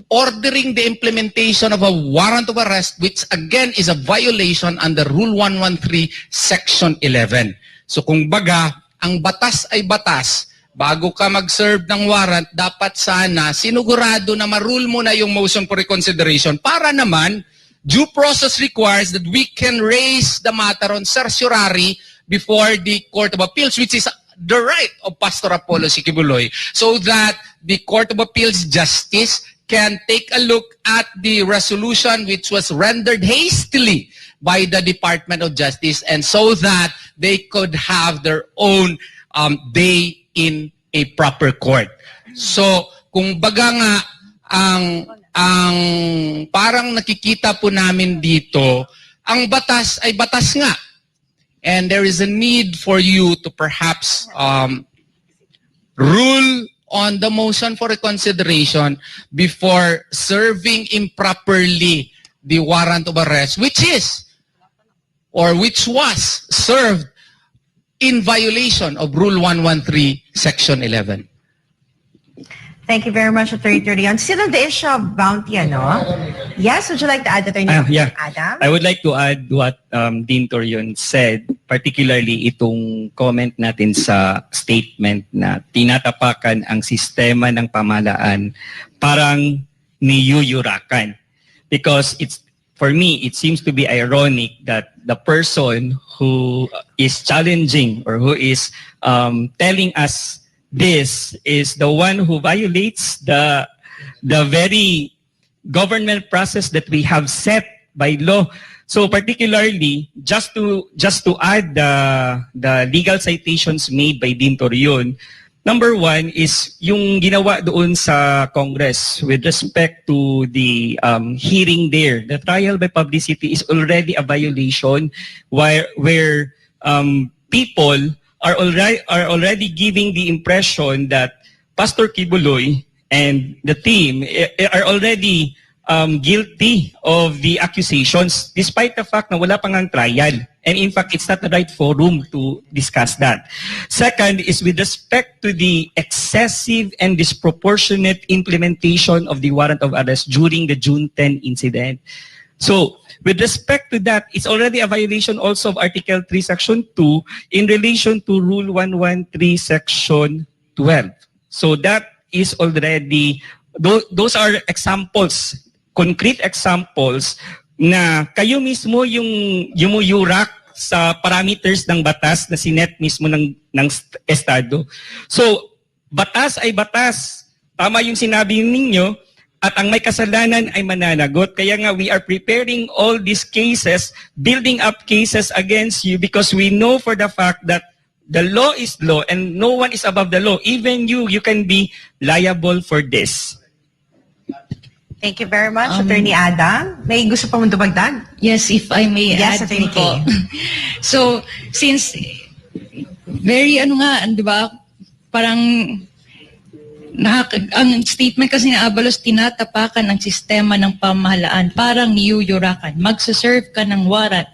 ordering the implementation of a warrant of arrest, which again is a violation under Rule 113, Section 11. So kung baga, ang batas ay batas, bago ka mag-serve ng warrant, dapat sana sinugurado na marule mo na yung motion for reconsideration para naman due process requires that we can raise the matter on certiorari before the Court of Appeals, which is the right of Pastor Apollo Sikibuloy, so that the Court of Appeals Justice can take a look at the resolution which was rendered hastily by the Department of Justice, and so that they could have their own day in a proper court. So, kung baga nga, ang parang nakikita po namin dito, ang batas ay batas nga. And there is a need for you to perhaps rule on the motion for reconsideration before serving improperly the warrant of arrest, which is, or which was served in violation of Rule 113, Section 11. Thank you very much, Attorney Torion. Still on the issue of bounty, ano? Yes, would you like to add, Attorney Adam? I would like to add what Dean Torion said, particularly itong comment natin sa statement na tinatapakan ang sistema ng pamahalaan, parang niyuyurakan. Because for me, it seems to be ironic that the person who is challenging or who is telling us this is the one who violates the very government process that we have set by law. So particularly, just to add the legal citations made by Dean Torion, number one is yung ginawa doon sa Congress with respect to the hearing there. The trial by publicity is already a violation where people are already giving the impression that Pastor Kibuloy and the team are already guilty of the accusations despite the fact na wala pang ang trial. And in fact, it's not the right forum to discuss that. Second is with respect to the excessive and disproportionate implementation of the warrant of arrest during the June 10 incident. So, with respect to that, it's already a violation also of Article 3, Section 2 in relation to Rule 113, Section 12. So that is already, those are examples, concrete examples na kayo mismo yung yumuyurak sa parameters ng batas na sinet mismo ng Estado. So, batas ay batas. Tama yung sinabi ninyo, at ang may kasalanan ay mananagot. Kaya nga, we are preparing all these cases, building up cases against you because we know for the fact that The law is law and no one is above the law. Even you can be liable for this. Thank you very much, Attorney Ada. May gusto pa mong dumagdag? Yes, if I may Yes, add Attorney po. Kay. So, since very di ba, parang ang statement kasi ni Abalos, tinatapakan ang sistema ng pamahalaan, parang niyuyurakan, magsaserve ka ng warrant,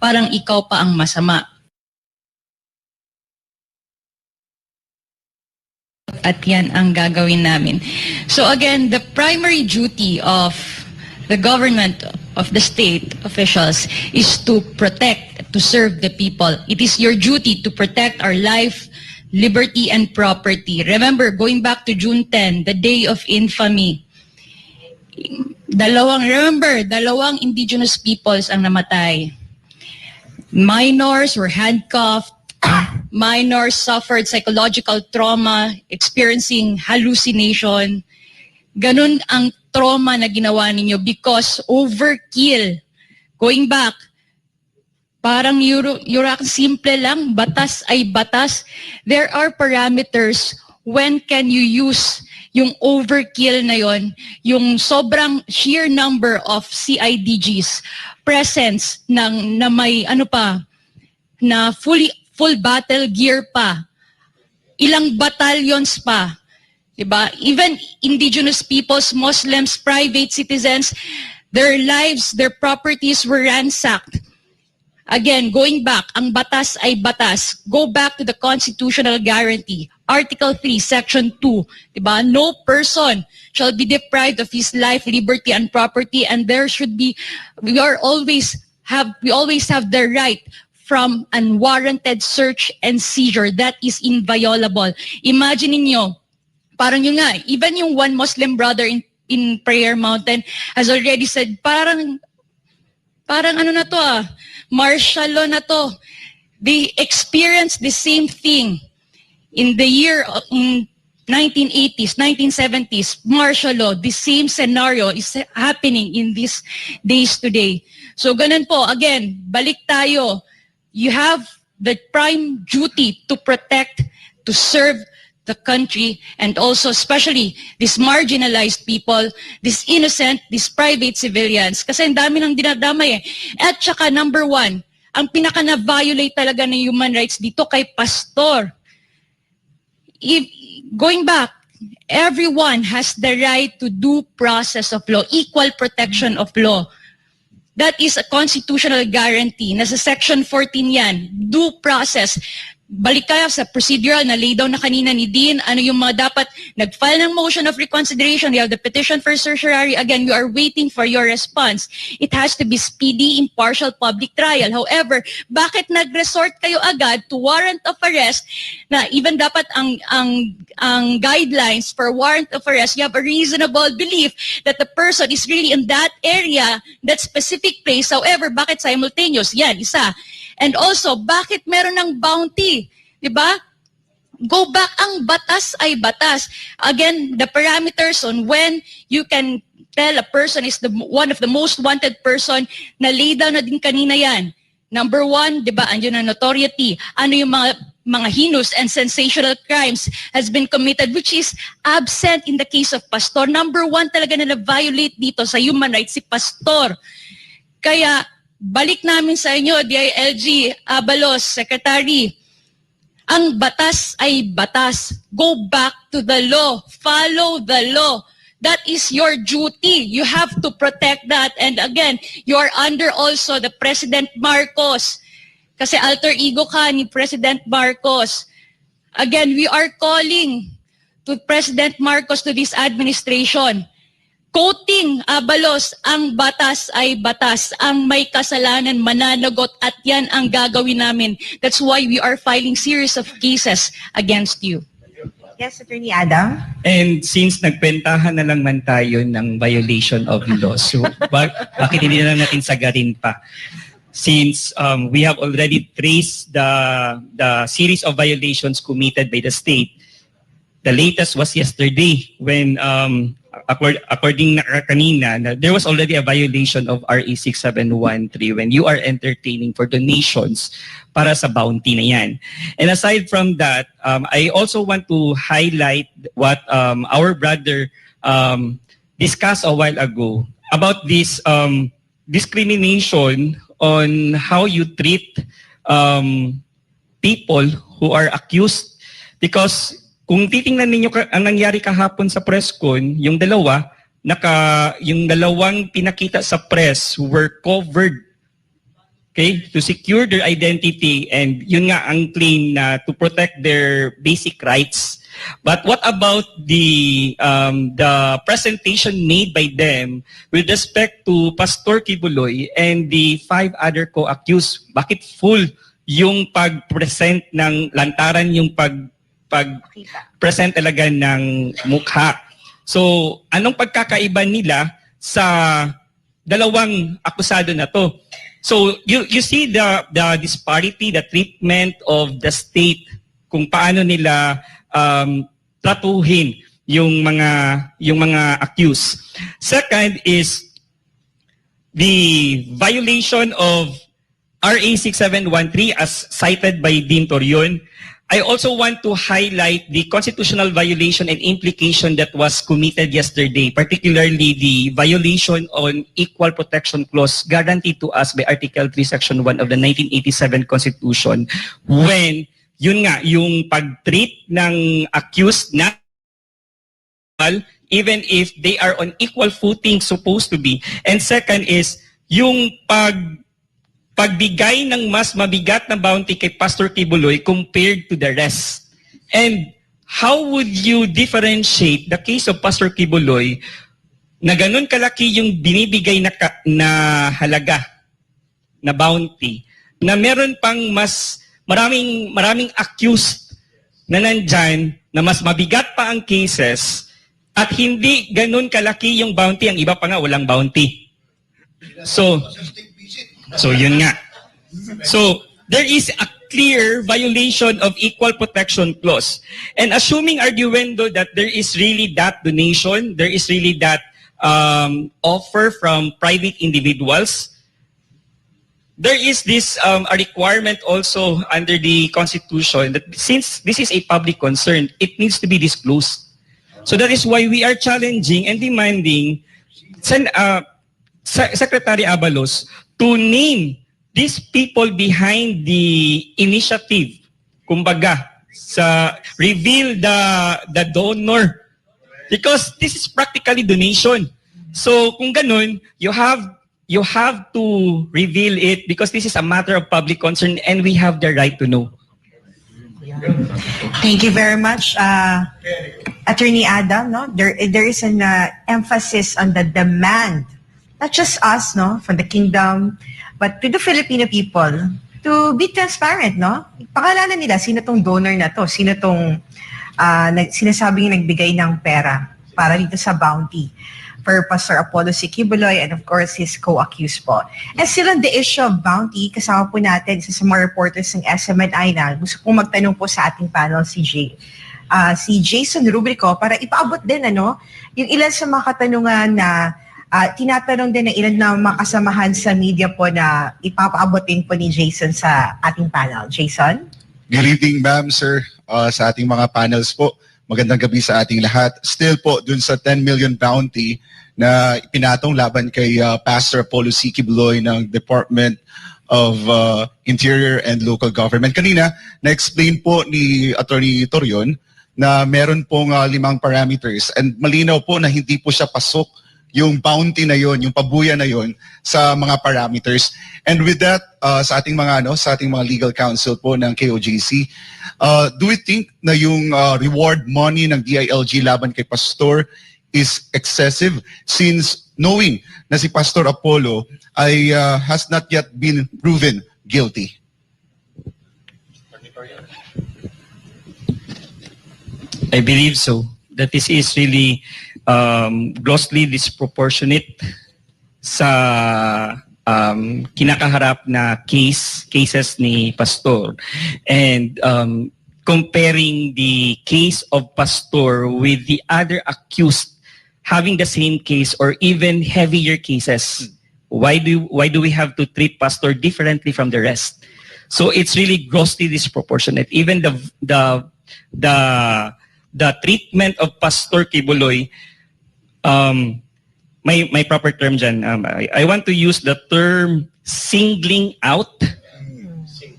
parang ikaw pa ang masama. At yan ang gagawin namin. So again, the primary duty of the government, of the state officials, is to protect, to serve the people. It is your duty to protect our life, liberty, and property. Remember, going back to June 10, the day of infamy, dalawang indigenous peoples ang namatay. Minors were handcuffed. Minors suffered psychological trauma, experiencing hallucination. Ganun ang trauma na ginawa ninyo because overkill. Going back, parang simple lang, batas ay batas. There are parameters when can you use yung overkill na yon, yung sobrang sheer number of CIDGs, presence na may na full battle gear pa, ilang battalions pa, diba? Even indigenous peoples, Muslims, private citizens, their lives, their properties were ransacked. Again, going back, ang batas ay batas. Go back to the constitutional guarantee. Article 3, Section 2, diba? No person shall be deprived of his life, liberty, and property, and there should be, we always have the right from unwarranted search and seizure. That is inviolable. Imagine niyo, parang yun nga, even yung one Muslim brother in Prayer Mountain has already said, parang na to martial law na to. They experienced the same thing in the year, in 1980s, 1970s, martial law. The same scenario is happening in these days today. So ganun po, again, balik tayo. You have the prime duty to protect, to serve the country, and also especially these marginalized people, these innocent, these private civilians. Kasi ang dami nang dinadamay eh. At saka number one, ang pinaka na-violate talaga ng human rights dito kay Pastor. Going back, everyone has the right to due process of law, equal protection of law. That is a constitutional guarantee. Nasa Section 14 yan. Due process. Balik kayo sa procedural na lay down na kanina ni Dean. Ano yung mga dapat nag-file ng motion of reconsideration. You have the petition for certiorari. Again, you are waiting for your response. It has to be speedy, impartial public trial. However, bakit nag-resort kayo agad to warrant of arrest na even dapat ang guidelines for warrant of arrest, you have a reasonable belief that the person is really in that area, that specific place. However, bakit simultaneous? Yan, isa. And also, bakit meron ng bounty? Diba? Go back, ang batas ay batas. Again, the parameters on when you can tell a person is one of the most wanted person, na lay down na din kanina yan. Number one, diba, andyan ang notoriety. Ano yung mga heinous and sensational crimes has been committed, which is absent in the case of Pastor. Number one talaga na violate dito sa human rights si Pastor. Kaya, balik namin sa inyo, DILG, Abalos, Secretary, ang batas ay batas. Go back to the law. Follow the law. That is your duty. You have to protect that. And again, you are under also the President Marcos. Kasi alter ego ka ni President Marcos. Again, we are calling to President Marcos, to this administration, quoting Abalos, ang batas ay batas. Ang may kasalanan mananagot, at yan ang gagawin namin. That's why we are filing series of cases against you. Yes, Attorney Adam. And since nagkwentahan na lang man tayo ng violation of law, so bakit hindi na lang natin sagarin pa? Since we have already traced the series of violations committed by the state. The latest was yesterday when according na kanina, na there was already a violation of RA 6713 when you are entertaining for donations para sa bounty na yan. And aside from that, I also want to highlight what our brother discussed a while ago about this discrimination on how you treat people who are accused. Because kung titingnan ninyo ang nangyari kahapon sa presscon, yung dalawang pinakita sa press were covered, okay, to secure their identity, and yun nga ang claim na to protect their basic rights. But what about the presentation made by them with respect to Pastor Kibuloy and the 5 other co-accused? Bakit full yung pag-present ng lantaran, yung pag-present talaga ng mukha? So, anong pagkakaiba nila sa dalawang akusado na to? So, you see the disparity, the treatment of the state, kung paano nila tratuhin yung mga accused. Second is the violation of RA 6713 as cited by Dean Torion. I also want to highlight the constitutional violation and implication that was committed yesterday, particularly the violation on Equal Protection Clause guaranteed to us by Article 3, Section 1 of the 1987 Constitution, when yun nga, yung pag-treat ng accused na even if they are on equal footing supposed to be. And second is yung pagbigay ng mas mabigat na bounty kay Pastor Kibuloy compared to the rest. And how would you differentiate the case of Pastor Kibuloy na ganun kalaki yung binibigay na halaga na bounty, na meron pang mas maraming accused na nandyan na mas mabigat pa ang cases at hindi ganun kalaki yung bounty, ang iba pa nga walang bounty. So yun nga. So there is a clear violation of Equal Protection Clause. And assuming arguendo that there is really that donation, there is really that offer from private individuals, there is this a requirement also under the Constitution that since this is a public concern, it needs to be disclosed. So that is why we are challenging and demanding Secretary Abalos to name these people behind the initiative, kumbaga, reveal the donor. Because this is practically donation. So kung ganun, you have to reveal it because this is a matter of public concern and we have the right to know. Thank you very much, Attorney Adam. No, there is an emphasis on the demand, not just us, no, from the kingdom, but to the Filipino people to be transparent, no. Pakalanan nila sino tong donor na to, sino tong sinasabing nagbigay ng pera para dito sa bounty for Pastor Apollo C. Kibuloy and of course his co-accused po. And still on the issue of bounty, kasama po natin isa sa mga reporters ng SMNI na gusto pong magtanong po sa ating panel si Jason Rubrico para ipaabot din yung ilan sa mga katanungan na tinatanong din ng ilan na makasamahan sa media po na ipapaabot din po ni Jason sa ating panel. Jason? Good evening, ma'am, sir, sa ating mga panels po. Magandang gabi sa ating lahat. Still po, dun sa 10 million bounty na pinatong laban kay Pastor Apollo C. Kibuloy ng Department of Interior and Local Government. Kanina, na-explain po ni Attorney Torion na meron pong 5 parameters and malinaw po na hindi po siya pasok yung bounty na yon, yung pabuya na yon sa mga parameters. And with that, sa ating mga legal counsel po ng KOJC, do we think na yung reward money ng DILG laban kay Pastor is excessive since knowing na si Pastor Apollo ay has not yet been proven guilty? I believe so. That this is really grossly disproportionate sa kinakaharap na cases ni Pastor. And comparing the case of Pastor with the other accused having the same case or even heavier cases? Why do we have to treat pastor differently from the rest? So it's really grossly disproportionate. Even the treatment of Pastor Kibuloy, my proper term dyan, I want to use the term singling out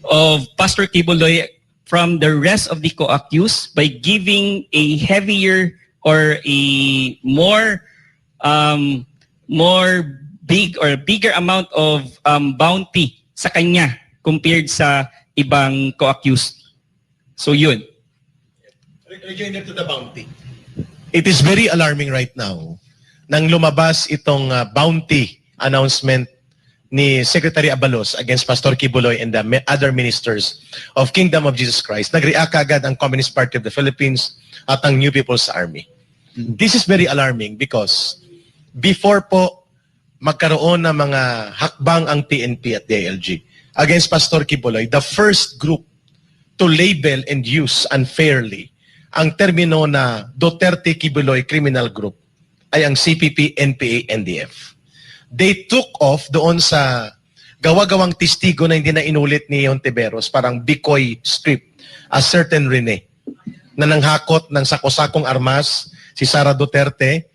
of Pastor Kibuloy from the rest of the co-accused by giving a heavier or a more bigger amount of bounty sa kanya compared sa ibang co-accused. So yun. Rejoinder to the bounty. It is very alarming right now nang lumabas itong bounty announcement ni Secretary Abalos against Pastor Kibuloy and the other ministers of Kingdom of Jesus Christ. Nag-react agad ang Communist Party of the Philippines at ang New People's Army. This is very alarming because before po magkaroon ng mga hakbang ang PNP at DILG against Pastor Kibuloy, the first group to label and use unfairly ang termino na Duterte Kibuloy Criminal Group ay ang CPP, NPA, NDF. They took off doon sa gawa-gawang testigo na hindi na inulit ni Hontiveros, parang Bicoy script, a certain Rene, na nanghakot ng sakosakong armas, si Sara Duterte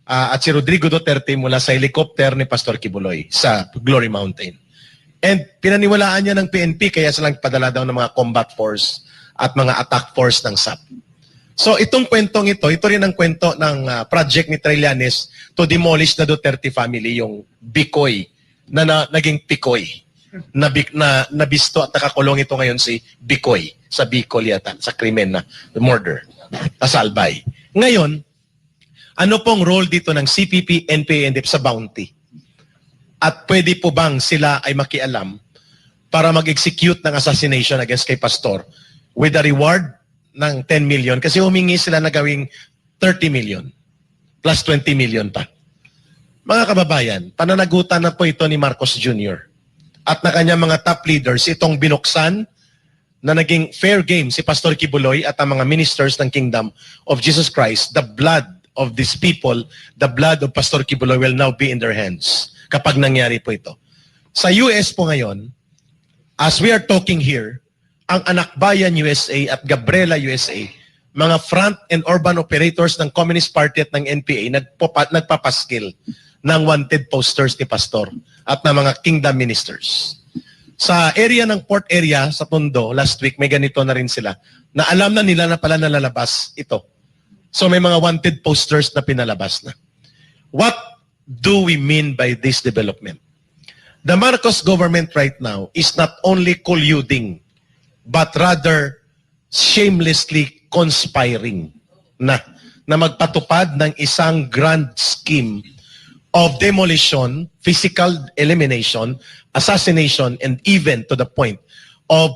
at si Rodrigo Duterte mula sa helicopter ni Pastor Kibuloy sa Glory Mountain. And pinaniwalaan niya ng PNP kaya silang padala daw ng mga combat force at mga attack force ng SAP. So itong kwentong ito rin ang kwento ng project ni Trillanes to demolish the Duterte family, yung Bicoy na naging Picoy. Nabisto at nakakulong ito ngayon si Bicoy sa Bicol yata, sa krimen na murder, Asalbay. Ngayon, ano pong role dito ng CPP, NPA, NDF sa bounty? At pwede po bang sila ay makialam para mag-execute ng assassination against kay Pastor with a reward ng 10 million? Kasi humingi sila na gawing 30 million plus 20 million pa. Mga kababayan, pananagutan na po ito ni Marcos Jr. at na kanyang mga top leaders itong binuksan na naging fair game si Pastor Kibuloy at ang mga ministers ng Kingdom of Jesus Christ. The blood of these people, the blood of Pastor Kibuloy will now be in their hands kapag nangyari po ito. Sa US po ngayon, as we are talking here, ang Anakbayan USA at Gabriela USA, mga front and urban operators ng Communist Party at ng NPA nagpapaskil ng wanted posters ni Pastor at ng mga Kingdom ministers. Sa area ng port area sa Tondo, last week may ganito na rin sila, na alam na nila na pala nalalabas ito. So may mga wanted posters na pinalabas na. What do we mean by this development? The Marcos government right now is not only colluding, but rather shamelessly conspiring na magpatupad ng isang grand scheme of demolition, physical elimination, assassination, and even to the point of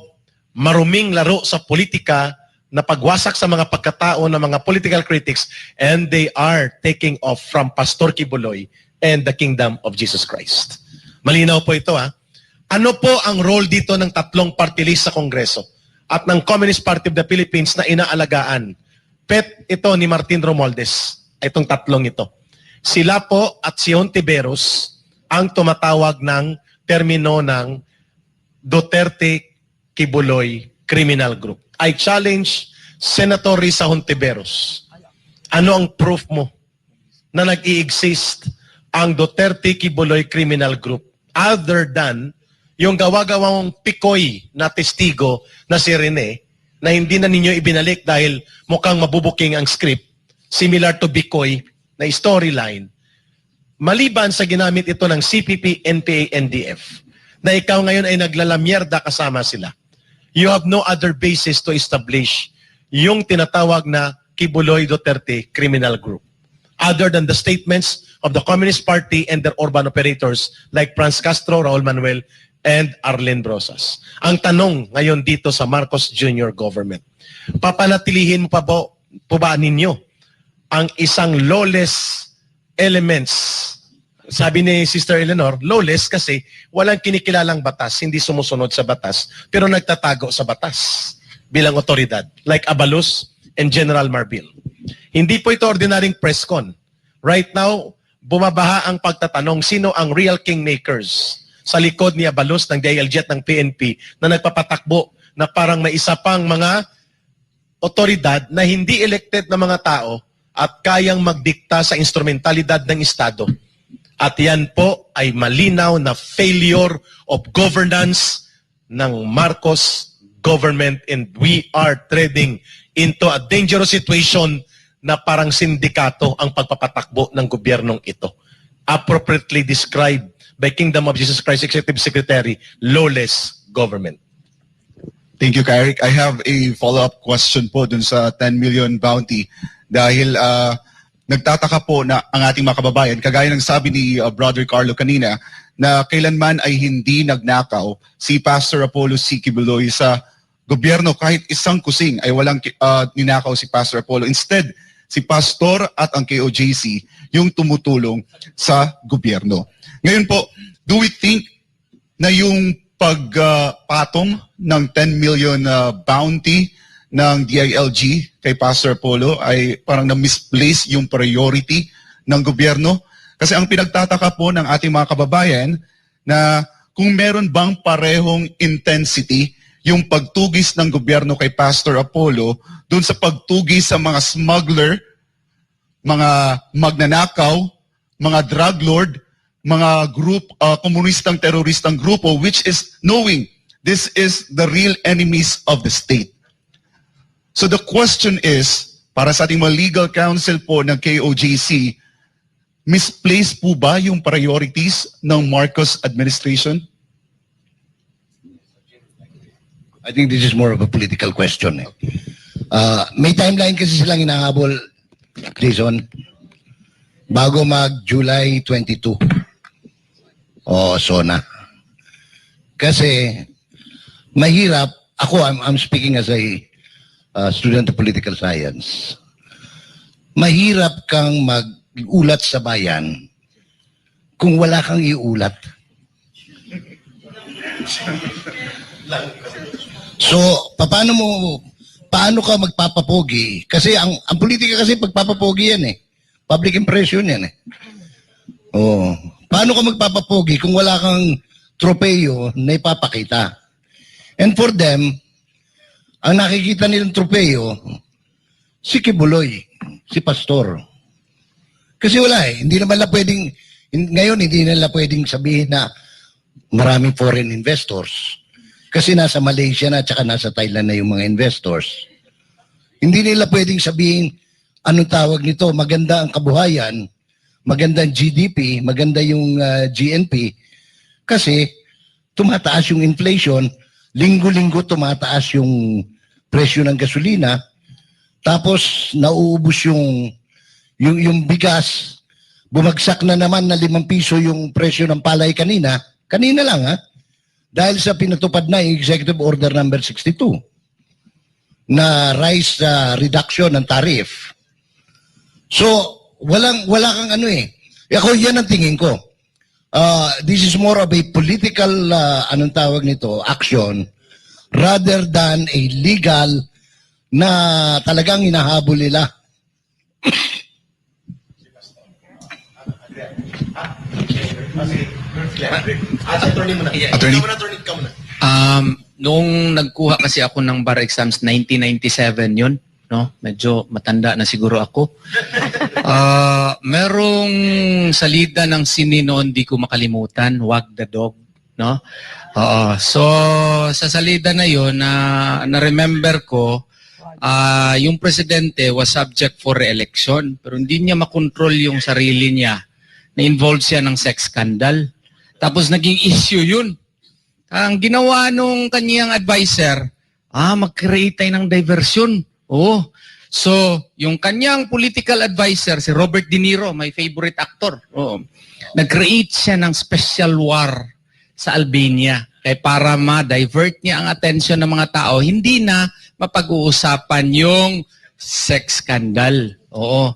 maruming laro sa politika na pagwasak sa mga pagkatao ng mga political critics, and they are taking off from Pastor Kibuloy and the Kingdom of Jesus Christ. Malinaw po ito ha. Ano po ang role dito ng tatlong party list sa Kongreso at ng Communist Party of the Philippines na inaalagaan? Pet ito ni Martin Romualdez, itong tatlong ito. Sila po at si Hontiveros ang tumatawag ng termino ng Duterte Kibuloy Criminal Group. I challenge Senator Risa Hontiveros. Ano ang proof mo na nag-i-exist ang Duterte Kibuloy Criminal Group other than yung gawa-gawang Picoy na testigo na si Rene na hindi na ninyo ibinalik dahil mukhang mabubuking ang script, similar to Bicoy na storyline, maliban sa ginamit ito ng CPP, NPA, NDF, na ikaw ngayon ay naglalamyerda kasama sila. You have no other basis to establish yung tinatawag na Kibuloy Duterte Criminal Group, other than the statements of the Communist Party and their urban operators like Franz Castro, Raul Manuel, and Arlen Brosas. Ang tanong ngayon dito sa Marcos Jr. government, papanatilihin mo pa ba ninyo ang isang lawless elements? Sabi ni Sister Eleanor, lawless kasi walang kinikilalang batas, hindi sumusunod sa batas, pero nagtatago sa batas bilang otoridad, like Abalos and General Marbil. Hindi po ito ordinaryong press con. Right now, bumabaha ang pagtatanong sino ang real kingmakers sa likod ni Abalos ng DILG at ng PNP na nagpapatakbo na parang may isa pang mga otoridad na hindi elected na mga tao at kayang magdikta sa instrumentalidad ng Estado. At yan po ay malinaw na failure of governance ng Marcos government, and we are treading into a dangerous situation na parang sindikato ang pagpapatakbo ng gobyernong ito. Appropriately described by Kingdom of Jesus Christ Executive Secretary, lawless government. Thank you, Eric. I have a follow-up question po dun sa 10 million bounty dahil nagtataka po na ang ating mga kababayan, kagaya ng sabi ni Brother Carlo kanina, na kailanman ay hindi nagnakaw si Pastor Apollo C. Quiboloy sa gobyerno. Kahit isang kusing ay walang ninakaw si Pastor Apollo. Instead, si Pastor at ang KOJC yung tumutulong sa gobyerno. Ngayon po, do we think na yung pagpatong ng 10 million bounty ng DILG kay Pastor Apollo ay parang na-misplace yung priority ng gobyerno? Kasi ang pinagtataka po ng ating mga kababayan na kung meron bang parehong intensity yung pagtugis ng gobyerno kay Pastor Apollo doon sa pagtugis sa mga smuggler, mga magnanakaw, mga drug lord, mga group, komunistang teroristang grupo, which is knowing this is the real enemies of the state. So the question is, para sa ating mga legal counsel po ng KOJC, misplaced po ba yung priorities ng Marcos administration? I think this is more of a political question. May timeline kasi silang inahabol, Jason, bago mag-July 22. O SONA. Kasi mahirap, I'm speaking as a student of political science, mahirap kang mag-ulat sa bayan kung wala kang iulat. So, paano ka magpapapogi? Kasi ang politika kasi pagpapapogi yan eh. Public impression yan eh. Oh, paano ka magpapapogi kung wala kang tropeyo na ipapakita? And for them, ang nakikita nilang tropeyo, si Quiboloy, si Pastor. Kasi wala eh. Ngayon hindi nila pwedeng sabihin na maraming foreign investors. Kasi nasa Malaysia na at saka nasa Thailand na yung mga investors. Hindi nila pwedeng sabihin, anong tawag nito, maganda ang kabuhayan, maganda ang GDP, maganda yung GNP. Kasi tumataas yung inflation, linggo-linggo tumataas yung presyo ng gasolina, tapos nauubos yung bigas, bumagsak na naman na 5 piso yung presyo ng palay kanina lang ha, dahil sa pinatupad na yung Executive Order number 62 na rice reduction ng tariff. So, wala kang ano eh. Ako, yan ang tingin ko. This is more of a political, anong tawag nito, action, rather than a legal na talagang hinahabol nila. Attorney? Noong nagkuha kasi ako ng bar exams, 1997 yun. No? Medyo matanda na siguro ako. Merong salida ng sine noon, di ko makalimutan, Wag the Dog. No? So, sa salida na yun, na-remember ko, yung presidente was subject for re-election, pero hindi niya makontrol yung sarili niya. Na-involved siya ng sex scandal. Tapos naging issue yun. Ang ginawa nung kanyang advisor, mag-create tayo ng diversion. Oh. So, yung kanyang political advisor, si Robert De Niro, my favorite actor, nag-create siya ng special war sa Albania. Para ma-divert niya ang attention ng mga tao, hindi na mapag-uusapan yung sex scandal. Oo.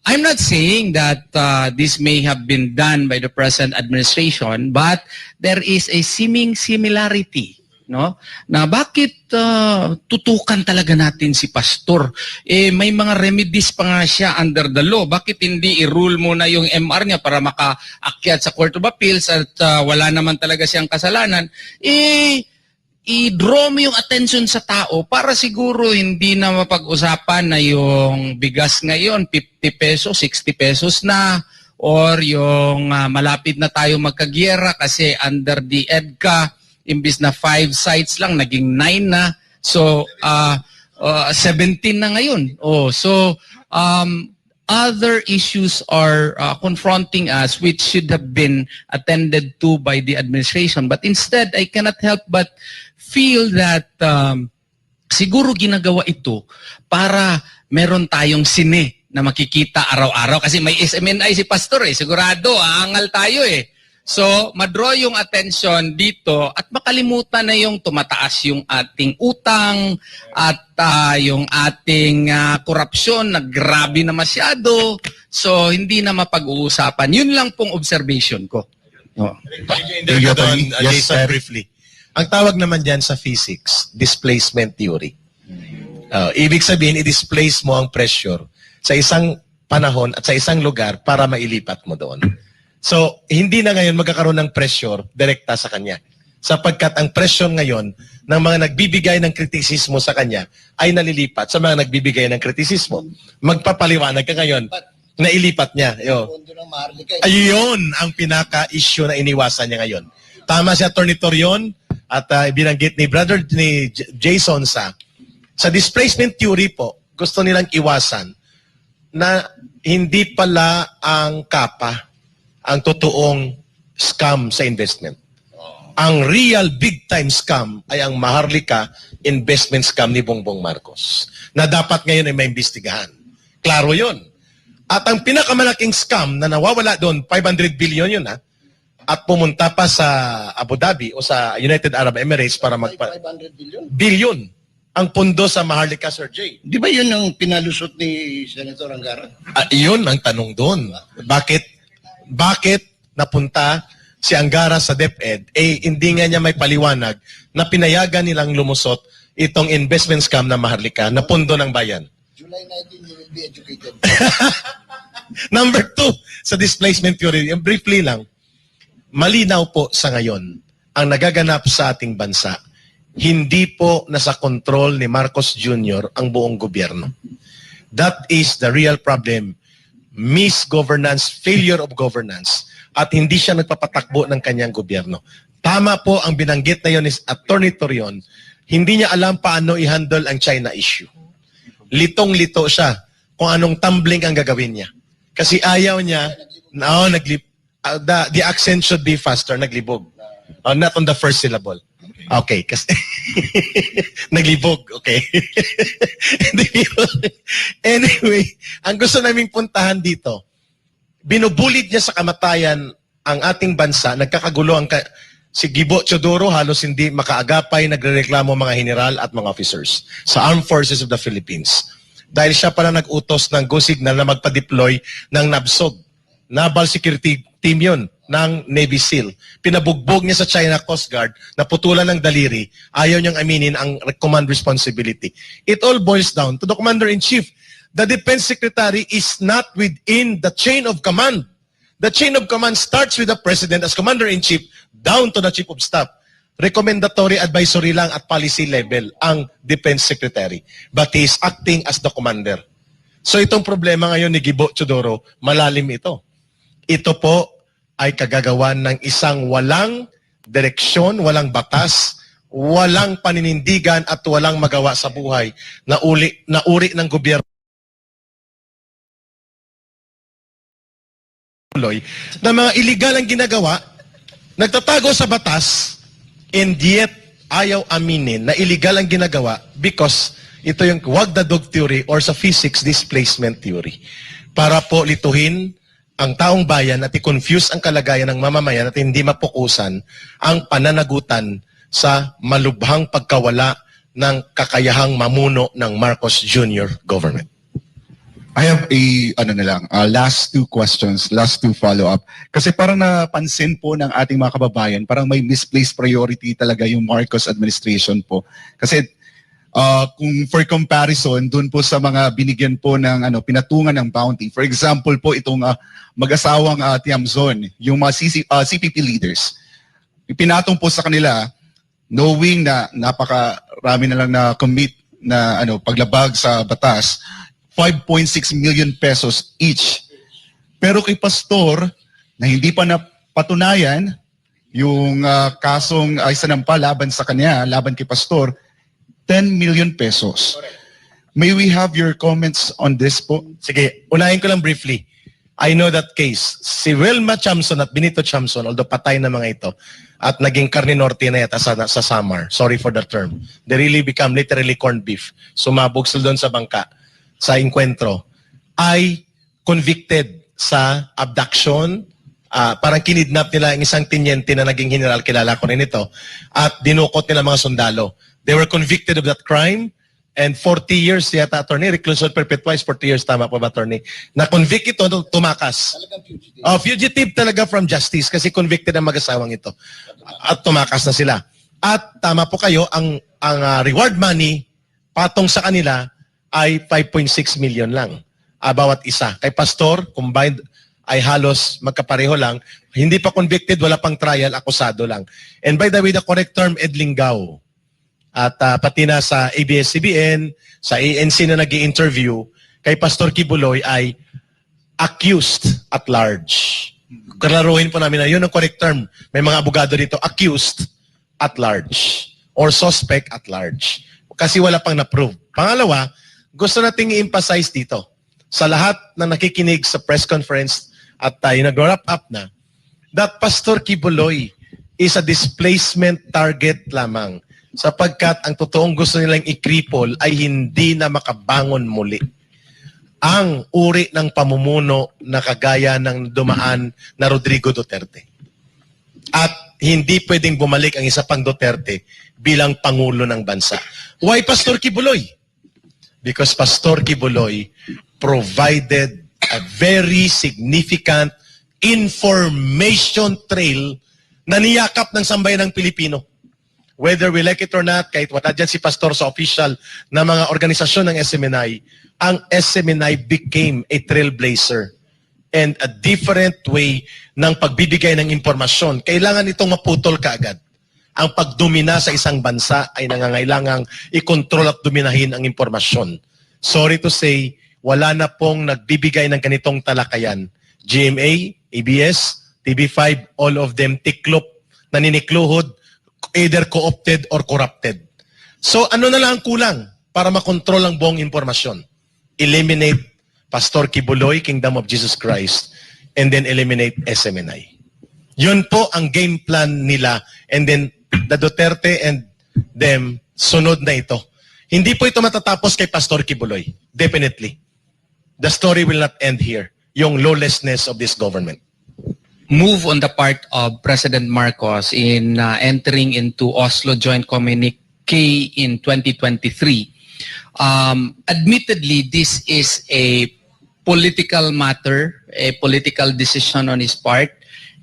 I'm not saying that this may have been done by the present administration, but there is a seeming similarity no? Na bakit tutukan talaga natin si pastor? May mga remedies pa nga siya under the law. Bakit hindi i-rule mo na yung MR niya para makaakyat sa Court of Appeals at wala naman talaga siyang kasalanan? I-draw mo yung attention sa tao para siguro hindi na mapag-usapan na yung bigas ngayon 50 pesos, 60 pesos na, or yung malapit na tayo magkagyera kasi under the EDCA, imbis na 5 sites lang, naging 9 na. So, 17 na ngayon. Other issues are confronting us which should have been attended to by the administration. But instead, I cannot help but feel that siguro ginagawa ito para meron tayong sine na makikita araw-araw. Kasi may SMNI si pastor sigurado, aangal tayo So, madraw yung attention dito at makalimutan na yung tumataas yung ating utang at yung ating korupsyon na grabe na masyado. So, hindi na mapag-uusapan. Yun lang pong observation ko. Jason, briefly. Ang tawag naman dyan sa physics, displacement theory. Ibig sabihin, i-displace mo ang pressure sa isang panahon at sa isang lugar para mailipat mo doon. So, hindi na ngayon magkakaroon ng pressure direkta sa kanya. Sapagkat ang pressure ngayon ng mga nagbibigay ng kritisismo sa kanya ay nalilipat sa mga nagbibigay ng kritisismo. Magpapaliwanag ka ngayon na ilipat niya. Ayun ang pinaka-issue na iniwasan niya ngayon. Tama si Atty. Torion at binanggit ni Jason sa displacement theory po, gusto nilang iwasan na hindi pala ang kapa ang totoong scam sa investment. Ang real big-time scam ay ang Maharlika investment scam ni Bongbong Marcos na dapat ngayon ay maimbestigahan. Klaro yun. At ang pinakamalaking scam na nawawala doon, 500 billion yun at pumunta pa sa Abu Dhabi o sa United Arab Emirates para 500 billion ang pundo sa Maharlika, Sir Jay. Di ba yun ang pinalusot ni Senator Angara? Yun ang tanong doon. Bakit napunta si Angara sa DepEd? Hindi nga niya may paliwanag na pinayagan nilang lumusot itong investment scam na Maharlika na pundo ng bayan. July 19, you will be educated. Number 2, sa displacement theory, briefly lang, malinaw po sa ngayon ang nagaganap sa ating bansa. Hindi po nasa control ni Marcos Jr. ang buong gobyerno. That is the real problem. Misgovernance, failure of governance. At hindi siya nagpapatakbo ng kanyang gobyerno. Tama po ang binanggit na yun is Atty. Torion. Hindi niya alam paano i-handle ang China issue. Litong-lito siya kung anong tumbling ang gagawin niya. Kasi ayaw niya, the accent should be faster, naglibog. Not on the first syllable. Okay, kasi naglibog, okay. Anyway, ang gusto naming puntahan dito, binubulit niya sa kamatayan ang ating bansa, nagkakagulo si Gibo Teodoro, halos hindi makaagapay, nagrereklamo mga general at mga officers sa Armed Forces of the Philippines. Dahil siya pala nag-utos ng go signal na magpa-deploy ng NABSOG. Naval Security Team yun ng Navy SEAL. Pinabugbog niya sa China Coast Guard, naputulan ng daliri, ayaw niyang aminin ang command responsibility. It all boils down to the Commander-in-Chief. The Defense Secretary is not within the chain of command. The chain of command starts with the President as Commander-in-Chief down to the Chief of Staff. Recommendatory advisory lang at policy level ang Defense Secretary. But he is acting as the commander. So itong problema ngayon ni Gibo Teodoro, malalim ito. Ito po ay kagagawan ng isang walang direksyon, walang batas, walang paninindigan at walang magawa sa buhay na uri ng gobyerno na mga illegal ang ginagawa, nagtatago sa batas, and yet ayaw aminin na illegal ang ginagawa because ito yung wag the dog theory or sa physics displacement theory. Para po lituhin ang taong bayan at i-confuse ang kalagayan ng mamamayan at hindi mapukusan ang pananagutan sa malubhang pagkawala ng kakayahang mamuno ng Marcos Jr. government. I have last two questions, last two follow-up. Kasi parang napansin po ng ating mga kababayan, parang may misplaced priority talaga yung Marcos administration po. Kasi kung for comparison, dun po sa mga binigyan po ng pinatungan ng bounty. For example po, itong mag-asawang Tiamzon, yung mga CPP leaders. Ipinatong po sa kanila, knowing na napakarami na lang na commit na paglabag sa batas, 5.6 million pesos each. Pero kay pastor na hindi pa napatunayan yung kasong isinampa laban sa kanya, laban kay pastor, 10 million pesos. May we have your comments on this po? Sige, unahin ko lang briefly. I know that case. Si Wilma Chamson at Benito Chamson, although patay na mga ito, at naging karne norte na yata sa Samar. Sorry for the term. They really become literally corned beef. Sumabog sila doon sa bangka, sa enkwentro, ay convicted sa abduction. Parang kinidnap nila ang isang tinyente na naging general, kilala ko rin ito, at dinukot nila mga sundalo. They were convicted of that crime, and 40 years yata, attorney, reclusion perpetua is 40 years, tama po ba, attorney? Na-convict ito, tumakas. Fugitive talaga from justice kasi convicted ang mag-asawang ito. At tumakas na sila. At tama po kayo, ang reward money, patong sa kanila, ay 5.6 million lang. Bawat isa. Kay pastor, combined, ay halos magkapareho lang. Hindi pa convicted, wala pang trial, akusado lang. And by the way, the correct term, edlingaw. At pati na sa ABS-CBN, sa ANC na nag-i-interview, kay Pastor Kibuloy ay accused at large. Klaruhin po namin na yun ang correct term. May mga abogado dito, accused at large or suspect at large. Kasi wala pang na-prove. Pangalawa, gusto nating i-emphasize dito sa lahat na nakikinig sa press conference at tayo nag-wrap up na that Pastor Kibuloy is a displacement target lamang sapagkat ang totoong gusto nilang i-cripple ay hindi na makabangon muli ang uri ng pamumuno na kagaya ng dumaan na Rodrigo Duterte. At hindi pwedeng bumalik ang isa pang Duterte bilang Pangulo ng bansa. Why Pastor Kibuloy? Because Pastor Kibuloy provided a very significant information trail na niyakap ng sambayan ng Pilipino. Whether we like it or not, kahit wala dyan si Pastor sa official na mga organisasyon ng SMNI, ang SMNI became a trailblazer and a different way ng pagbibigay ng impormasyon. Kailangan itong maputol kaagad. Ang pagdomina sa isang bansa ay nangangailangang i-control at dominahin ang impormasyon. Sorry to say, wala na pong nagbibigay ng ganitong talakayan. GMA, ABS, TV5, all of them tiklop, naninikluhod, either co-opted or corrupted. So ano na lang ang kulang para makontrol ang buong impormasyon? Eliminate Pastor Kibuloy, Kingdom of Jesus Christ, and then eliminate SMNI. Yun po ang game plan nila, and then the Duterte and them, sunod na ito. Hindi po ito matatapos kay Pastor Kibuloy. Definitely. The story will not end here. Yung lawlessness of this government. Move on the part of President Marcos in entering into Oslo Joint Communique in 2023. Admittedly, this is a political matter, a political decision on his part,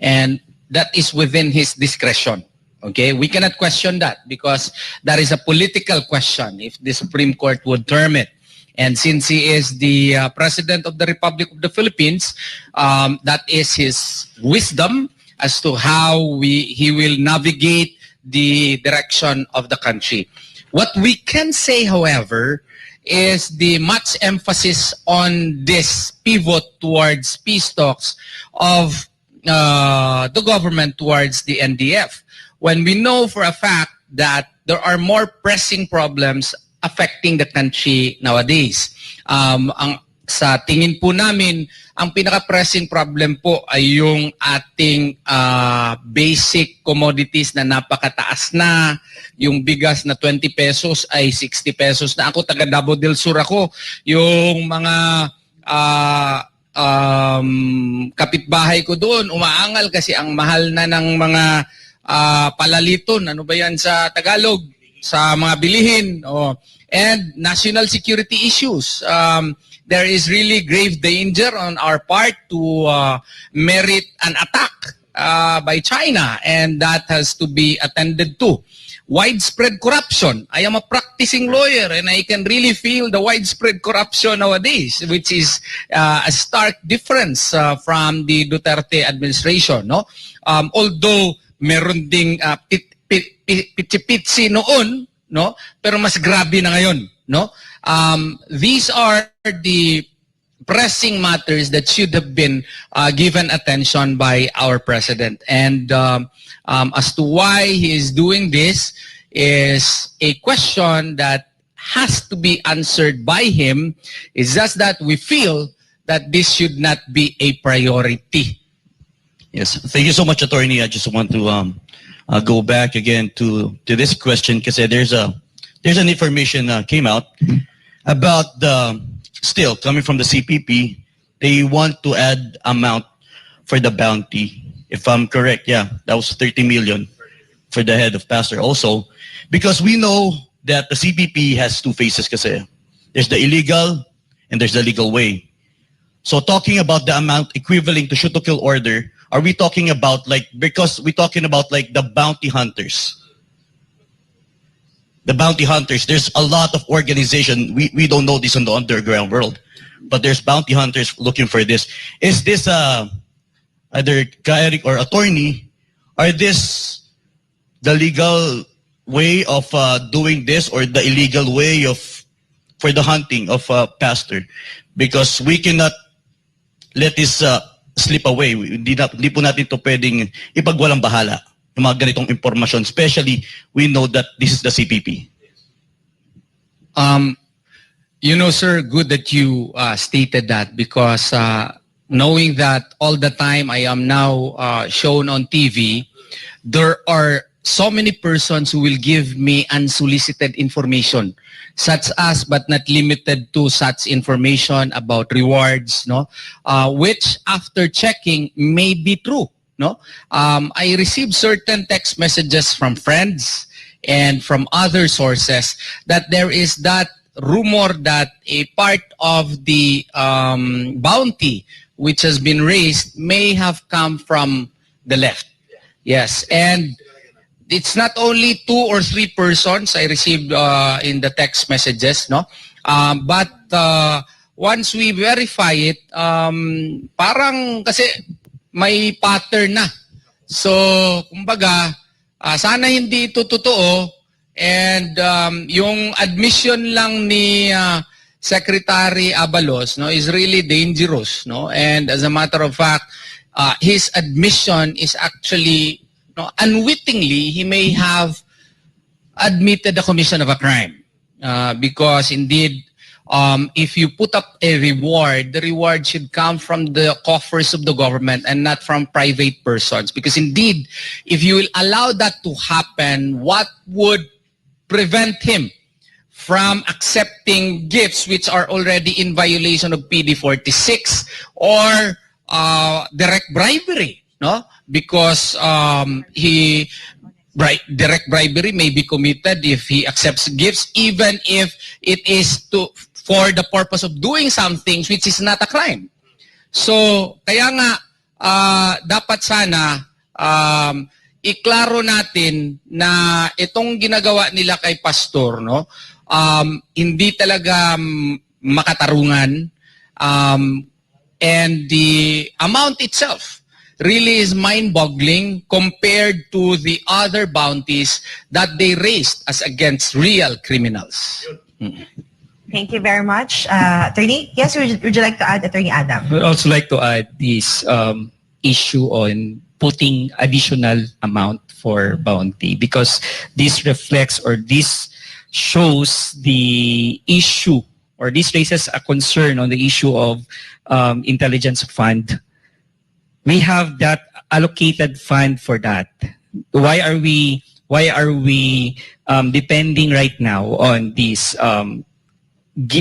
and that is within his discretion. Okay, we cannot question that because that is a political question if the Supreme Court would term it. And since he is the President of the Republic of the Philippines, that is his wisdom as to how he will navigate the direction of the country. What we can say, however, is the much emphasis on this pivot towards peace talks of the government towards the NDF. When we know for a fact that there are more pressing problems affecting the country nowadays. Sa tingin po namin, ang pinaka-pressing problem po ay yung ating basic commodities na napakataas na. Yung bigas na 20 pesos ay 60 pesos na. Ako, taga Davao del Sur ako. Yung mga kapitbahay ko doon, umaangal kasi ang mahal na ng mga palaliton. Ano ba yan sa Tagalog? Sa mga bilihin. And national security issues. there is really grave danger on our part to merit an attack by China, and that has to be attended to. Widespread corruption. I am a practicing lawyer and I can really feel the widespread corruption nowadays, which is a stark difference from the Duterte administration. No? Although meron ding pitsi noon, no? Pero mas grabe na ngayon. No? These are the pressing matters that should have been given attention by our president. And as to why he is doing this is a question that has to be answered by him. It's just that we feel that this should not be a priority. Yes, thank you so much, Attorney. I just want to go back again to this question because there's an information came out about still coming from the CPP. They want to add amount for the bounty. If I'm correct, yeah, that was 30 million for the head of pastor also, because we know that the CPP has two faces kasi. There's the illegal and there's the legal way. So talking about the amount equivalent to shoot to kill order, are we talking about because we're talking about the bounty hunters? The bounty hunters, there's a lot of organization. We don't know this in the underground world, but there's bounty hunters looking for this. Is this either Eric or Attorney, are this the legal way of doing this or the illegal way for the hunting of pastor? Because we cannot let this slip away. Hindi po natin ito pwedeng ipagwalang bahala yung mga ganitong impormasyon, especially we know that this is the CPP. Sir, good that you stated that, because knowing that all the time I am now shown on TV, there are so many persons who will give me unsolicited information, such as but not limited to such information about rewards, no, which after checking may be true. No, I received certain text messages from friends and from other sources that there is that rumor that a part of the bounty which has been raised may have come from the left. Yes, and it's not only 2 or 3 persons I received in the text messages, no, but once we verify it, parang kasi may pattern na. So, kumbaga, sana hindi ito totoo, and yung admission lang ni Secretary Abalos, no, is really dangerous, no? And as a matter of fact, his admission is actually, no, unwittingly, he may have admitted the commission of a crime, because indeed, if you put up a reward, the reward should come from the coffers of the government and not from private persons. Because indeed, if you will allow that to happen, what would prevent him from accepting gifts which are already in violation of PD 46 or direct bribery? No? Because direct bribery may be committed if he accepts gifts, even if it is for the purpose of doing some things which is not a crime. So, kaya nga, dapat sana iklaro natin na itong ginagawa nila kay pastor, no, hindi talaga makatarungan, and the amount itself really is mind-boggling compared to the other bounties that they raised as against real criminals. Thank you very much. Attorney, yes, would you like to add, Attorney Adam? I would also like to add this issue on putting additional amount for bounty, because this reflects or this shows the issue, or this raises a concern on the issue of intelligence fund. We have that allocated fund for that. Why are we depending right now on this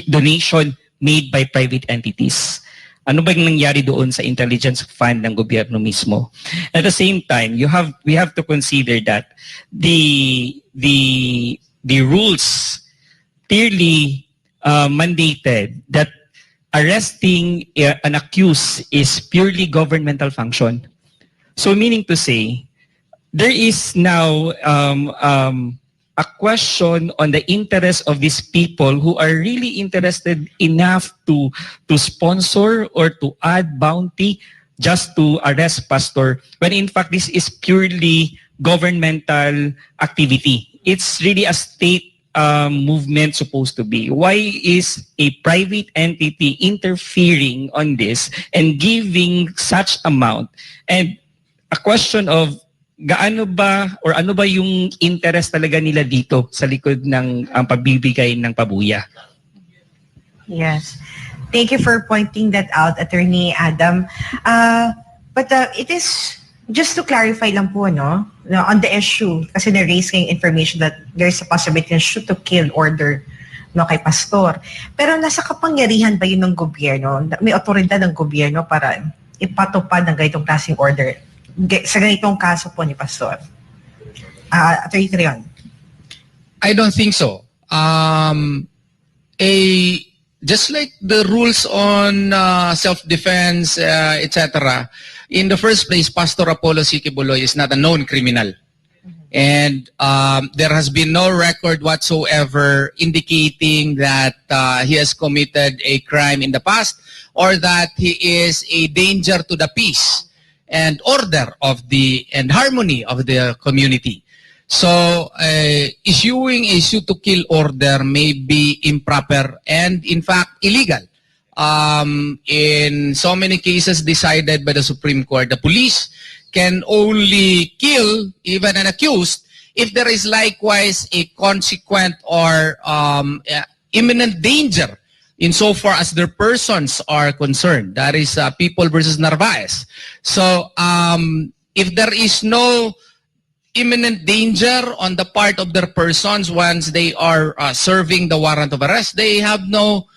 donation made by private entities? Ano ba yung nangyari doon sa intelligence fund ng gobyerno mismo? At the same time, we have to consider that the rules clearly mandated that arresting an accused is purely governmental function. So meaning to say, there is now a question on the interest of these people who are really interested enough to sponsor or to add bounty just to arrest pastor, when in fact this is purely governmental activity. It's really a state movement supposed to be. Why is a private entity interfering on this and giving such amount? And a question of gaano ba or ano ba yung interest talaga nila dito sa likod ng pagbibigay ng pabuya? Yes. Thank you for pointing that out, Attorney Adam. But it is, just to clarify lang po, no, on the issue, kasi na-raise kayong information that there's a possibility ng shoot-to-kill order, no, kay pastor. Pero nasa kapangyarihan ba yun ng gobyerno? May otoridad ng gobyerno para ipatupad ng ganitong klaseng order sa ganitong kaso po ni Pastor? Attorney Trion. I don't think so. Just like the rules on self-defense, etc., in the first place, Pastor Apollo C. Kibuloy is not a known criminal. And there has been no record whatsoever indicating that he has committed a crime in the past or that he is a danger to the peace and order of and harmony of the community. So, issuing a shoot-to-kill order may be improper and, in fact, illegal. In so many cases decided by the Supreme Court, the police can only kill even an accused if there is likewise a consequent or imminent danger insofar as their persons are concerned. That is People versus Narvaez. So, if there is no imminent danger on the part of their persons once they are serving the warrant of arrest, they have no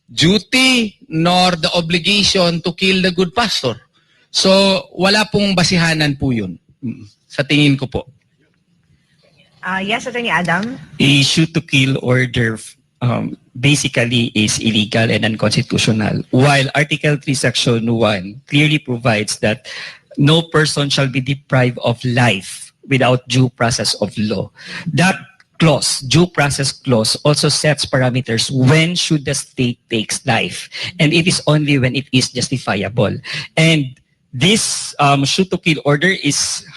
duty nor the obligation to kill the good pastor. So, wala pong basihanan po yun. Sa tingin ko po. Yes, Attorney Adam? A shoot-to-kill order basically is illegal and unconstitutional, while Article 3, Section 1 clearly provides that no person shall be deprived of life without due process of law. That clause, due process clause, also sets parameters when should the state takes life, and it is only when it is justifiable. And this shoot-to-kill order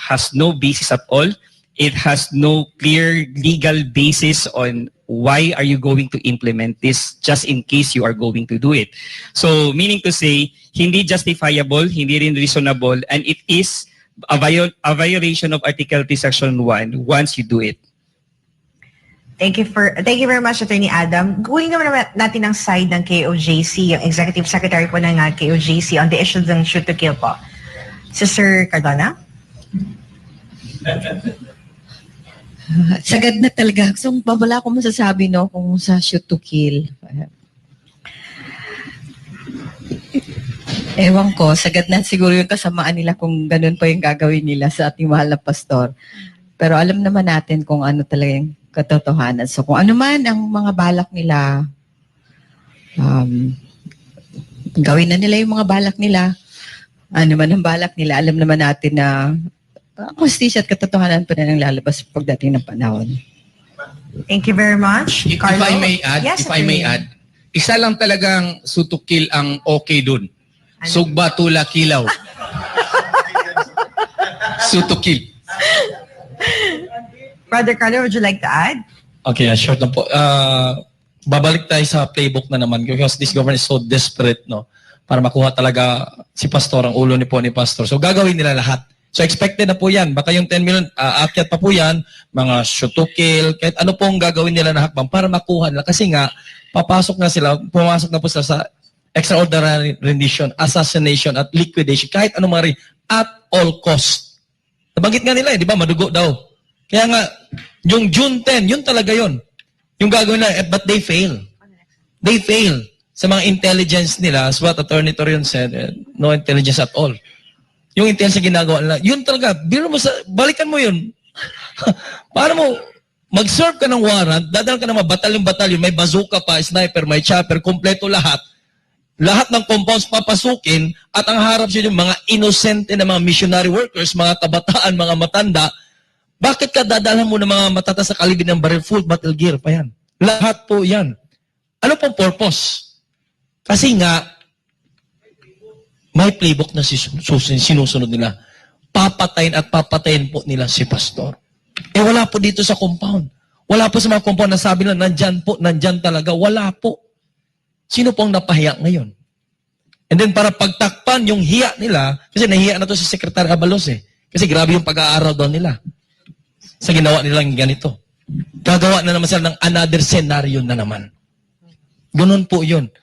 has no basis at all. It has no clear legal basis on why are you going to implement this just in case you are going to do it. So, meaning to say, hindi justifiable, hindi rin reasonable, and it is a violation of Article 3, Section 1 once you do it. Thank you very much, Attorney Adam. Gawin naman natin ang side ng KOJC, yung Executive Secretary po ng KOJC on the issue ng shoot-to-kill po. Sir Cardona? Sagad na talaga. So, wala akong masasabi, no, kung sa shoot-to-kill. Ewan ko, sagad na siguro yung kasamaan nila kung ganun pa yung gagawin nila sa ating mahal na pastor. Pero alam naman natin kung ano talaga yung katotohanan. So kung ano man ang mga balak nila, gawin na nila yung mga balak nila. Ano man ang balak nila, alam naman natin na hustisya at katotohanan pa na nang lalabas pagdating ng panahon. Thank you very much. If I may add, yes, isa lang talagang shoot-to-kill ang okay dun. Sugba, tula, kilaw. Shoot-to-kill. Brother Carlo, would you like to add? Okay, short lang po. Babalik tayo sa playbook na naman because this government is so desperate, no, para makuha talaga si pastor, ang ulo ni pastor. So gagawin nila lahat. So expected na po yan. Baka yung 10 million, aakyat pa po yan, mga shoot-to-kill, kahit ano pong gagawin nila na hakbang para makuha nila. Kasi nga, pumasok na po sila sa extraordinary rendition, assassination, at liquidation, kahit ano mga at all cost. Nabanggit nga nila, di ba? Madugo daw. Kaya nga, yung June 10, yun talaga yun. Yung gagawin nila, but they fail. They fail. Sa mga intelligence nila, as what Attorney Torion said, no intelligence at all. Yung intelligence na ginagawa nila, yun talaga, balikan mo yun. Para mo, mag-serve ka ng warrant, dadal ka ng mga batalyon, may bazooka pa, sniper, may chopper, kompleto lahat. lahat ng compounds papasukin at ang harap siya yung mga innocent na mga missionary workers, mga kabataan, mga matanda, bakit ka dadalhan mo ng mga matata sa kalibin ng baril, full battle gear pa yan? Lahat po yan. Ano pong purpose? Kasi nga, may playbook na sinusunod nila. Papatayin at papatayin po nila si pastor. Wala po dito sa compound. Wala po sa mga compound na sabi na nandyan po, nandyan talaga. Wala po. Sino pong napahiya ngayon? And then para pagtakpan yung hiya nila, kasi nahiya na to si Secretary Abalos Kasi grabe yung pag-aaral doon nila. Sa ginawa nilang ganito. Gagawa na naman sila ng another scenario na naman. Ganun po yun.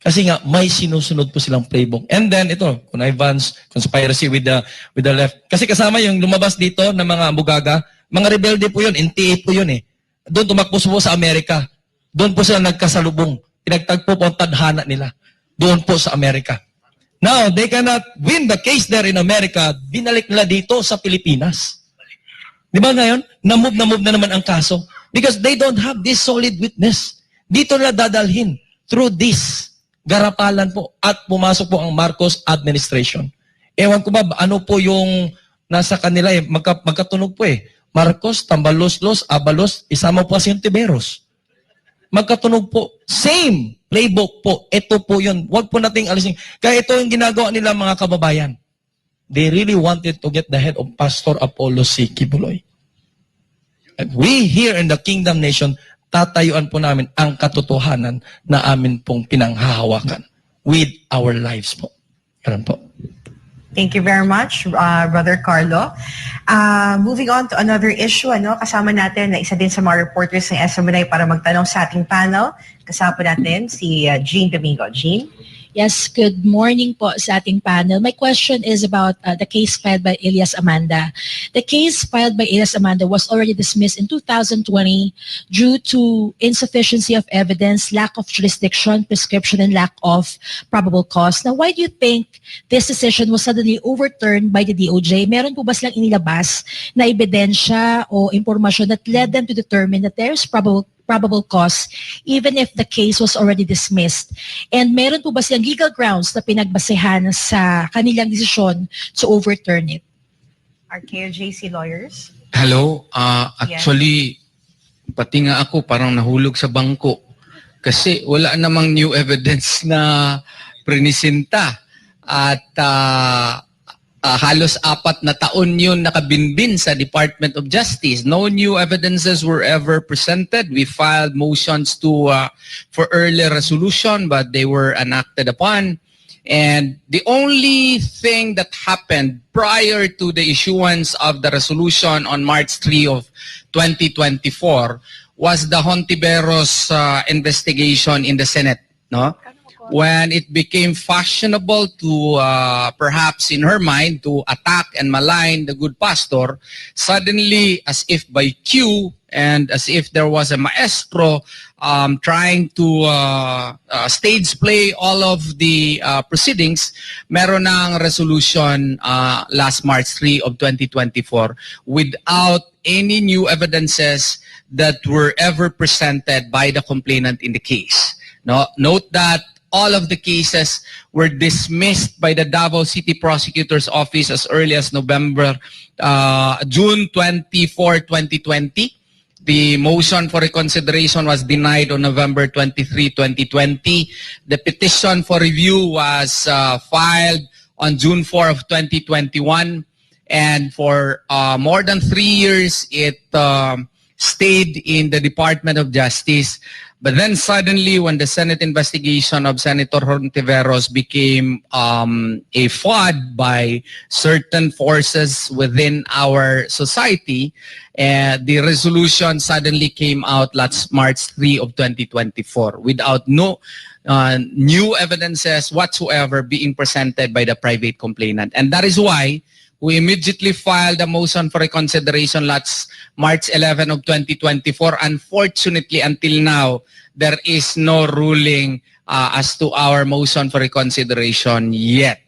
Kasi nga, may sinusunod po silang playbook. And then, ito, connivance, conspiracy with the left. Kasi kasama yung lumabas dito ng mga bugaga, mga rebelde po yun, NTA po yun Doon tumakbo po sa Amerika. Doon po sila nagkasalubong. Pinagtagpo po ang tadhana nila. Doon po sa Amerika. Now, they cannot win the case there in America. Binalik nila dito sa Pilipinas. Di ba ngayon? Na-move na naman ang kaso. Because they don't have this solid witness. Dito nila dadalhin through this garapalan po at pumasok po ang Marcos administration. Ewan ko ba, ano po yung nasa kanila magkatunog po Marcos, Tambaloslos, Abalos, isama po si Tiberos. Magkatunog po. Same playbook po. Ito po yun. Huwag po nating alisin. Kaya ito yung ginagawa nila mga kababayan. They really wanted to get the head of Pastor Apollo C. Kibuloy. And we here in the Kingdom Nation, tatayuan po namin ang katotohanan na amin pong pinanghahawakan with our lives po. Ganun po. Thank you very much, Brother Carlo. Moving on to another issue, kasama natin na isa din sa mga reporters ng SMNI para magtanong sa ating panel. Kasama natin si Jean Domingo. Jean? Yes, good morning po sa ating panel. My question is about the case filed by Elias Amanda. The case filed by Elias Amanda was already dismissed in 2020 due to insufficiency of evidence, lack of jurisdiction, prescription, and lack of probable cause. Now, why do you think this decision was suddenly overturned by the DOJ? Meron po ba silang inilabas na ebidensya o impormasyon that led them to determine that there is probable cause even if the case was already dismissed? And meron po ba silang legal grounds na pinagbasehan sa kanilang desisyon to overturn it? Our KOJC lawyers? Hello. Actually, pati nga ako parang nahulog sa bangko. Kasi wala namang new evidence na prinisinta. At halos 4 na taon yun nakabinbin sa Department of Justice. No new evidences were ever presented. We filed motions for early resolution, but they were enacted upon. And the only thing that happened prior to the issuance of the resolution on March 3 of 2024 was the Hontiveros investigation in the Senate, no? When it became fashionable to, perhaps in her mind, to attack and malign the good pastor, suddenly, as if by cue, and as if there was a maestro trying to stage play all of the proceedings, meron ng resolution last March 3 of 2024 without any new evidences that were ever presented by the complainant in the case. No? Note that all of the cases were dismissed by the Davao City Prosecutor's Office as early as June 24, 2020. The motion for reconsideration was denied on November 23, 2020. The petition for review was filed on June 4 of 2021. And for more than 3 years, it stayed in the Department of Justice. But then suddenly, when the Senate investigation of Senator Hontiveros became a fraud by certain forces within our society, the resolution suddenly came out last March 3 of 2024 without no new evidences whatsoever being presented by the private complainant. And that is why we immediately filed a motion for reconsideration last March 11 of 2024. Unfortunately, until now, there is no ruling as to our motion for reconsideration yet.